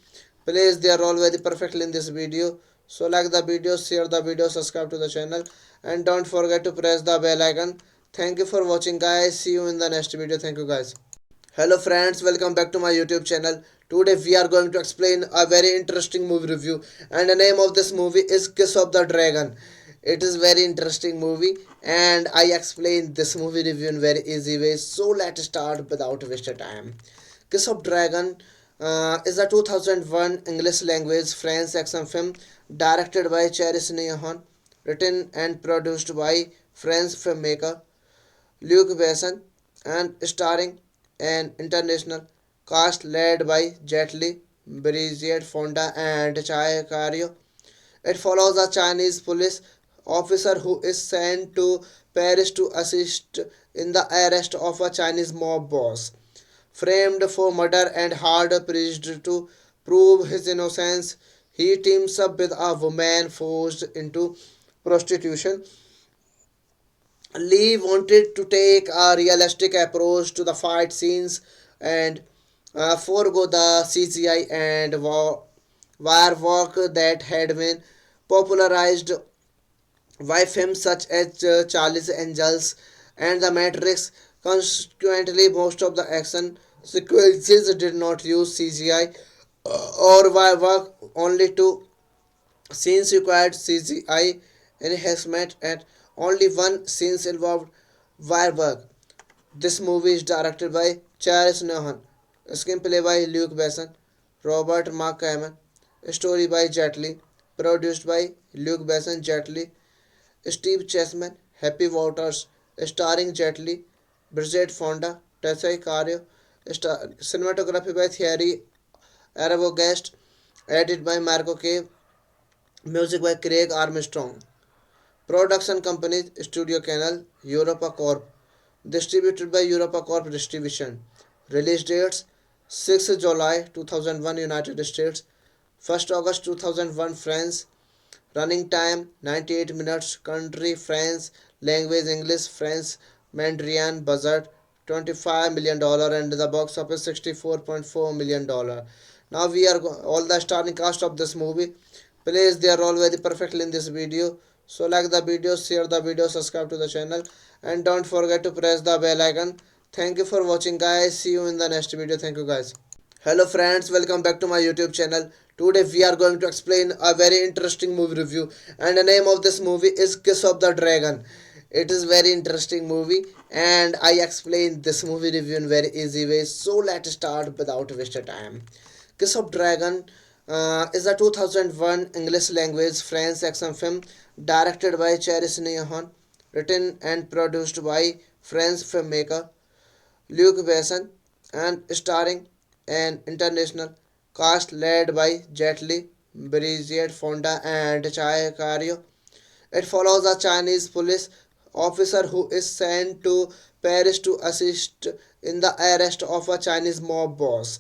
Please, they are all very perfectly in this video. So like the video, share the video, subscribe to the channel, and don't forget to press the bell icon. Thank you for watching, guys. See you in the next video. Thank you, guys. Hello friends, welcome back to my YouTube channel. Today we are going to explain a very interesting movie review, and the name of this movie is Kiss of the Dragon. It is very interesting movie, and I explain this movie review in very easy way. So let's start without wasting time. Kiss of Dragon is a 2001 English language French action film directed by Charis Neon, written and produced by French filmmaker Luc Besson, and starring an international cast led by Jet Li, Brigitte Fonda, and Chai Cario. It follows a Chinese police officer who is sent to Paris to assist in the arrest of a Chinese mob boss, framed for murder and hard pressed to prove his innocence. He teams up with a woman forced into prostitution. Lee wanted to take a realistic approach to the fight scenes and forego the CGI and wire work that had been popularized by films such as Charlie's Angels and The Matrix. Consequently, most of the action sequences did not use CGI or wire work. Only two scenes required CGI enhancement, and only one scene involved wire work. This movie is directed by Charles Nohan, screenplay by Luc Besson, Robert Mark Kamen, story by Jet Li, produced by Luc Besson, Jet Li, Steve Chessman, Happy Waters, starring Jet Li, Bridget Fonda, Tessa Cario, cinematography by Thierry Arbogast, edited by Marco Cave, music by Craig Armstrong. Production company Studio Canal, Europa Corp. Distributed by Europa Corp Distribution. Release dates 6 July 2001 United States, 1st August 2001 France. Running time 98 minutes. Country France. Language English France. Mandarin. Budget $25 million and the box office $64.4 million. Now we are all the starring cast of this movie. Please, they are all very perfectly in this video. So like the video, share the video, subscribe to the channel, and don't forget to press the bell icon. Thank you for watching, guys. See you in the next video. Thank you, guys. Hello friends, welcome back to my YouTube channel. Today we are going to explain a very interesting movie review, and the name of this movie is Kiss of the Dragon. It is very interesting movie, and I explain this movie review in very easy way. So let's start without wasting time. Kiss of Dragon is a 2001 English language French action film directed by Charis Nehan, written and produced by French filmmaker Luc Besson, and starring an international cast led by Jet Li, Brigitte Fonda, and Chai Cario. It follows a Chinese police officer who is sent to Paris to assist in the arrest of a Chinese mob boss,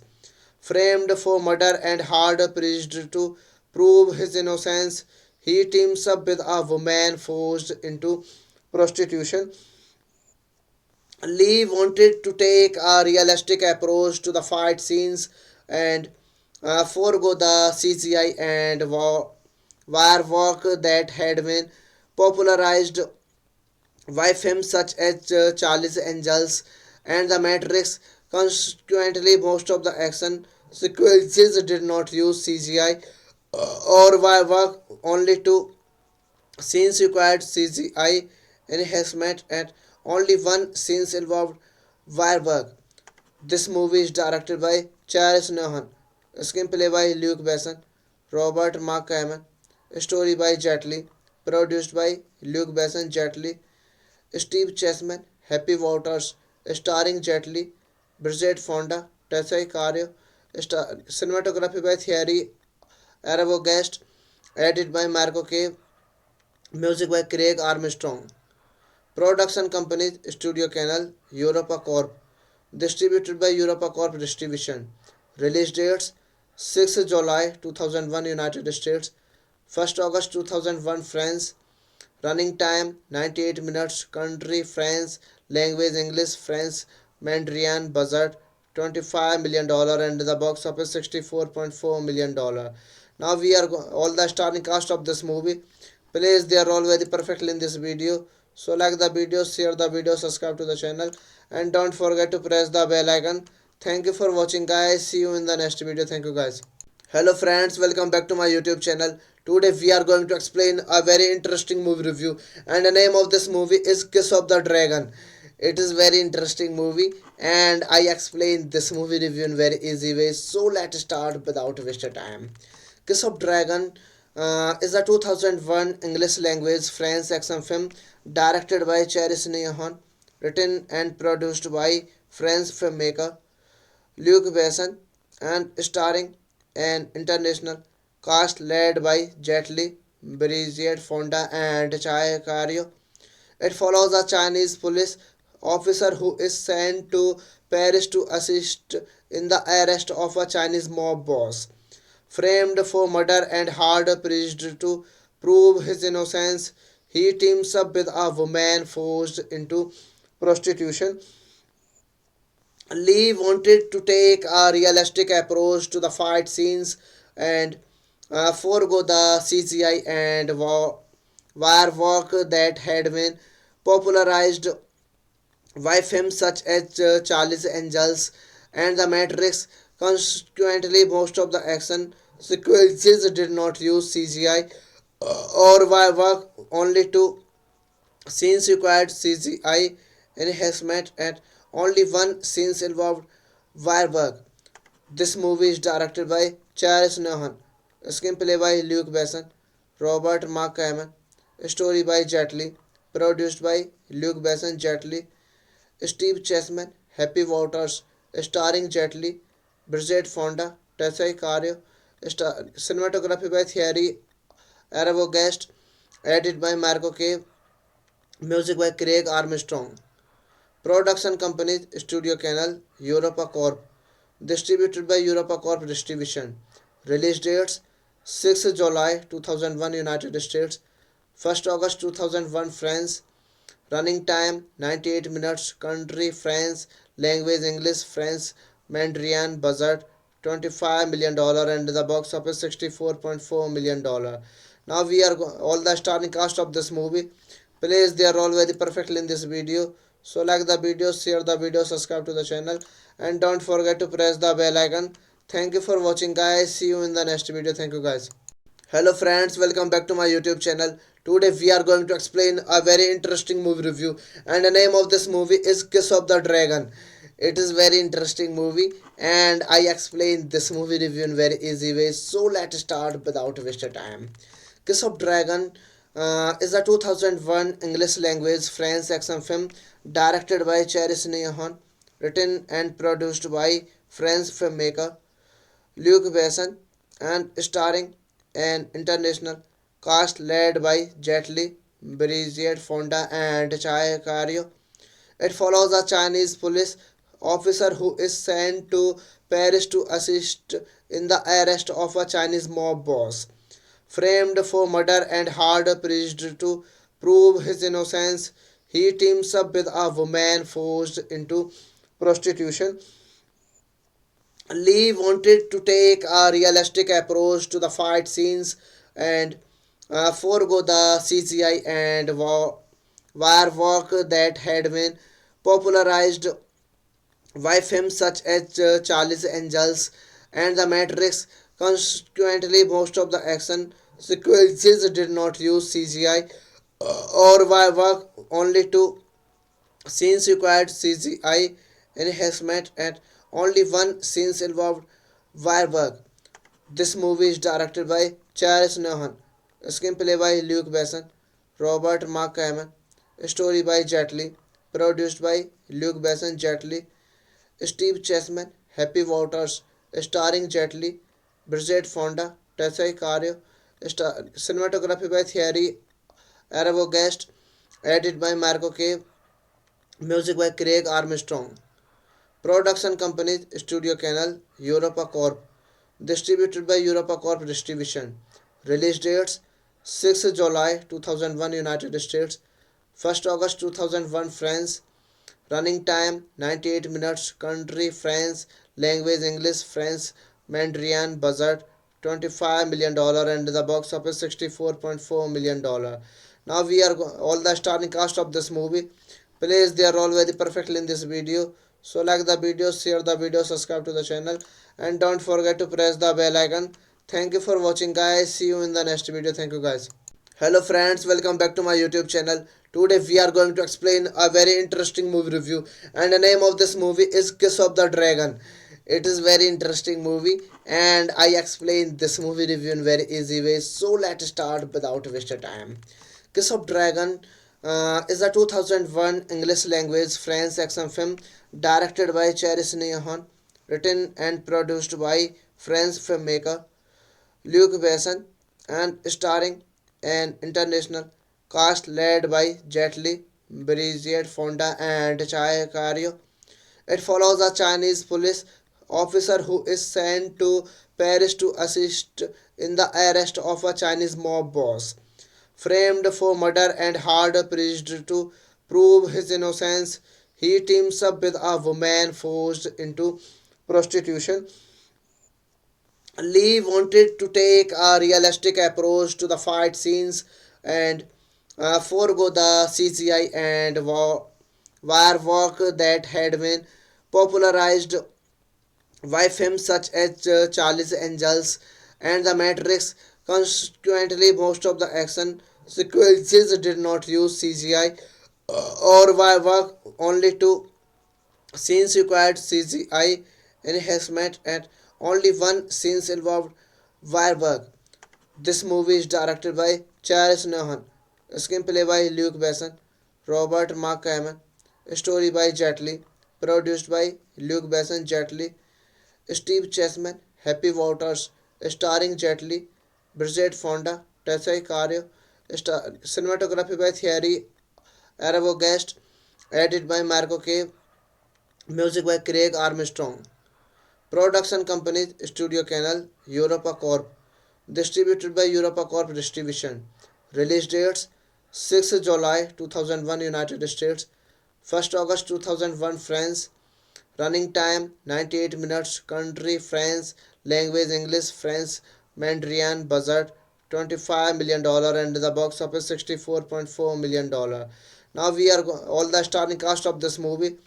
framed for murder and hard pressed to prove his innocence. He teams up with a woman forced into prostitution. Lee wanted to take a realistic approach to the fight scenes and forego the CGI and wire work that had been popularized by films such as Charlie's Angels and The Matrix. Consequently, most of the action sequences did not use CGI or wire work. Only two scenes required CGI enhancement, and only one scene involved wire work. This movie is directed by Charles Nohan, screenplay by Luke Besson, Robert Mark Kamen, story by Jet Li, produced by Luke Besson, Jet Li, Steve Chessman, Happy Waters, starring Jet Li, Bridget Fonda, Tessai Cario, cinematography by Thierry Arbogast, edited by Marco Cave, music by Craig Armstrong. Production companies Studio Canal, Europa Corp. Distributed by Europa Corp Distribution. Release dates 6 July 2001 United States, 1st August 2001 France. Running time 98 minutes. Country France. Language English, French, Mandarin. Budget $25 million and the box office $64.4 million. Now we are all the starring cast of this movie plays their role very perfectly in this video. So like the video, share the video, subscribe to the channel, and don't forget to press the bell icon. Thank you for watching guys. See you in the next video. Thank you guys. Hello friends, welcome back to my YouTube channel. Today we are going to explain a very interesting movie review, and the name of this movie is Kiss of the Dragon. It is very interesting movie, and I explain this movie review in very easy way. So let's start without wasting time. Kiss of Dragon is a 2001 English language French action film directed by Charis Nehan, written and produced by French filmmaker Luc Besson, and starring an international cast led by Jet Li, Brigitte Fonda, and Chai Cario. It follows a Chinese police officer who is sent to Paris to assist in the arrest of a Chinese mob boss, framed for murder and hard pressed to prove his innocence. He teams up with a woman forced into prostitution. Lee wanted to take a realistic approach to the fight scenes and forego the CGI and wire work that had been popularized by films such as Charlie's Angels and The Matrix. Consequently, most of the action sequences did not use CGI or wire work. Only two scenes required CGI enhancement, and only one scene involved wire work. This movie is directed by Charles Nohan, screenplay by Luke Besson, Robert Mark Kamen, story by Jet Li, produced by Luke Besson, Jet Li, Steve Chessman, Happy Waters, starring Jet Li, Bridget Fonda, Tessai Cario, cinematography by Thierry Arbogast, edited by Marco Cave, music by Craig Armstrong. Production companies Studio Canal, Europa Corp. Distributed by Europa Corp Distribution. Release dates 6 July 2001 United States, 1st August 2001 France. Running time 98 minutes. Country France. Language English, French, Mandarin. Budget $25 million and the box office $64.4 million. Now we are all the starring cast of this movie plays their role very perfectly in this video. So like the video, share the video, subscribe to the channel, and don't forget to press the bell icon. Thank you for watching guys. See you in the next video. Thank you guys. Hello friends, welcome back to my YouTube channel. Today we are going to explain a very interesting movie review, and the name of this movie is Kiss of the Dragon. It is very interesting movie, and I explain this movie review in very easy way. So let's start without wasting time. Kiss of Dragon is a 2001 English language French action film directed by Charis Nehan, written and produced by French filmmaker Luc Besson, and starring an international cast led by Jet Li, Brigitte Fonda, and Chai Cario. It follows a Chinese police officer who is sent to Paris to assist in the arrest of a Chinese mob boss, framed for murder and hard pressed to prove his innocence. He teams up with a woman forced into prostitution. Lee wanted to take a realistic approach to the fight scenes and forego the CGI and wire work that had been popularized by films such as Charlie's Angels and The Matrix. Consequently, most of the action sequences did not use CGI or wire work. Only two scenes required CGI enhancement and only one scene involved wire work. This movie is directed by Charles Nohan, screenplay by Luke Besson, Robert Mark Kamen, story by Jet Li, produced by Luke Besson, Jet Li, Steve Chessman, Happy Waters, starring Jet Li, Bridget Fonda, Tessa Cario, cinematography by Thierry Arbogast, edited by Marco Cave, music by Craig Armstrong. Production company Studio Canal, Europa Corp. Distributed by Europa Corp Distribution. Release dates 6 July 2001 United States, 1st August 2001 France. Running time 98 minutes. Country France. Language English France. Mandarin. Budget $25 million and the box office $64.4 million. Now we are all the starring cast of this movie plays their role very perfectly in this video. So like the video, share the video, subscribe to the channel, and don't forget to press the bell icon. Thank you for watching guys. See you in the next video. Thank you guys. Hello friends, welcome back to my YouTube channel. Today we are going to explain a very interesting movie review, and the name of this movie is Kiss of the Dragon. It is very interesting movie, and I explain this movie review in very easy way. So let's start without wasting time. Kiss of Dragon is a 2001 English language French action film directed by Charis Nehan, written and produced by French filmmaker Luc Besson, and starring an international cast led by Jet Li, Brigitte Fonda, and Chai Cario. It follows a Chinese police officer who is sent to Paris to assist in the arrest of a Chinese mob boss, framed for murder and hard pressed to prove his innocence. He teams up with a woman forced into prostitution. Lee wanted to take a realistic approach to the fight scenes and forego the CGI and wire work that had been popularized by films such as Charlie's Angels and The Matrix. Consequently, most of the action sequences did not use CGI or wire work. Only two scenes required CGI enhancement and only one scene involved wire work. This movie is directed by Charles Nohan, screenplay by Luke Besson, Robert Mark Kamen, story by Jet Li, produced by Luke Besson, Jet Li, Steve Chessman, Happy Waters, starring Jet Li, Bridget Fonda, Tessa Cario, cinematography by Thierry Arbogast, edited by Marco Cave, music by Craig Armstrong. Production company Studio Canal, Europa Corp. Distributed by Europa Corp Distribution. Release dates 6 July 2001 United States, 1st August 2001 France. Running time 98 minutes. Country France. Language English France. Mandarin. Budget $25 million and the box office $64.4 million. Now we are all the starring cast of this movie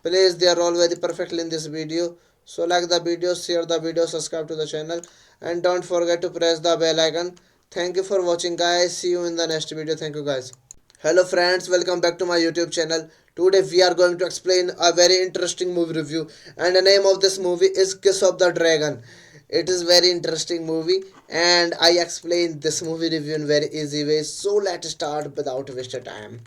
plays their role very perfectly in this video. So like the video, share the video, subscribe to the channel, and don't forget to press the bell icon. Thank you for watching guys. See you in the next video. Thank you guys. Hello friends, welcome back to my YouTube channel. Today we are going to explain a very interesting movie review, and the name of this movie is Kiss of the Dragon. It is very interesting movie, and I explain this movie review in very easy way. So let's start without wasting time.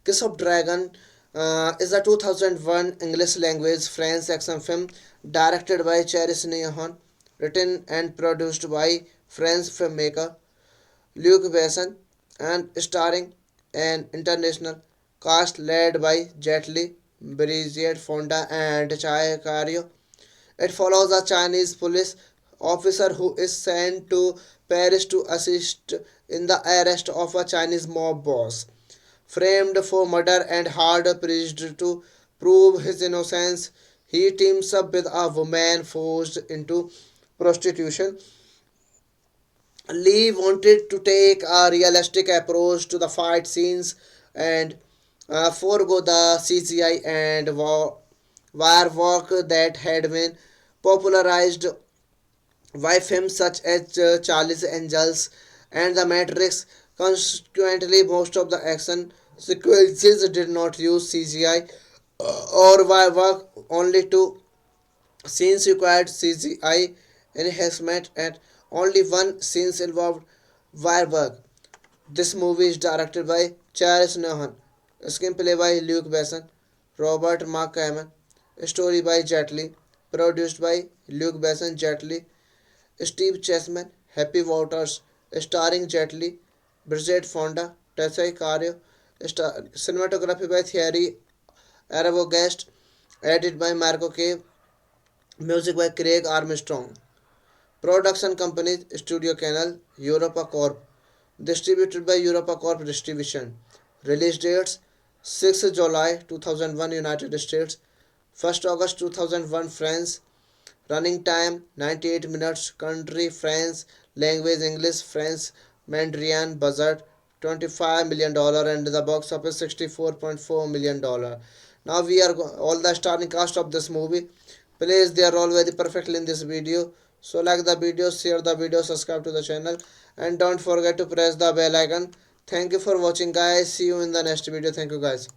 Kiss of Dragon is a 2001 English language French action film directed by Charis Nehan, written and produced by French filmmaker Luc Besson, and starring an international cast led by Jet Li, Brigitte Fonda, and Chai Cario. It follows a Chinese police officer who is sent to Paris to assist in the arrest of a Chinese mob boss, framed for murder and hard pressed to prove his innocence. He teams up with a woman forced into prostitution. Lee wanted to take a realistic approach to the fight scenes and forego the CGI and wire work that had been popularized by films such as Charlie's Angels and The Matrix. Consequently, most of the action sequences did not use CGI or wire work. Only two scenes required CGI enhancement, and only one scene involved wire work. This movie is directed by Charles Nohan, screenplay by Luke Besson, Robert Mark Kamen, story by Jet Li, produced by Luke Besson, Jet Li, Steve Chessman, Happy Waters, starring Jet Li, Bridget Fonda, Tessa Cario, cinematography by Thierry Arbogast, edited by Marco Cave, music by Craig Armstrong. Production company Studio Canal, Europa Corp. Distributed by Europa Corp Distribution. Release dates 6 July 2001 United States, 1st August 2001 France. Running time 98 minutes. Country France. Language English, French, Mandarin. Budget $25 million and the box office $64.4 million. Now we are all the starring cast of this movie. Please, they are all very perfectly in this video. So like the video, share the video, subscribe to the channel, and don't forget to press the bell icon. Thank you for watching, guys. See you in the next video. Thank you, guys.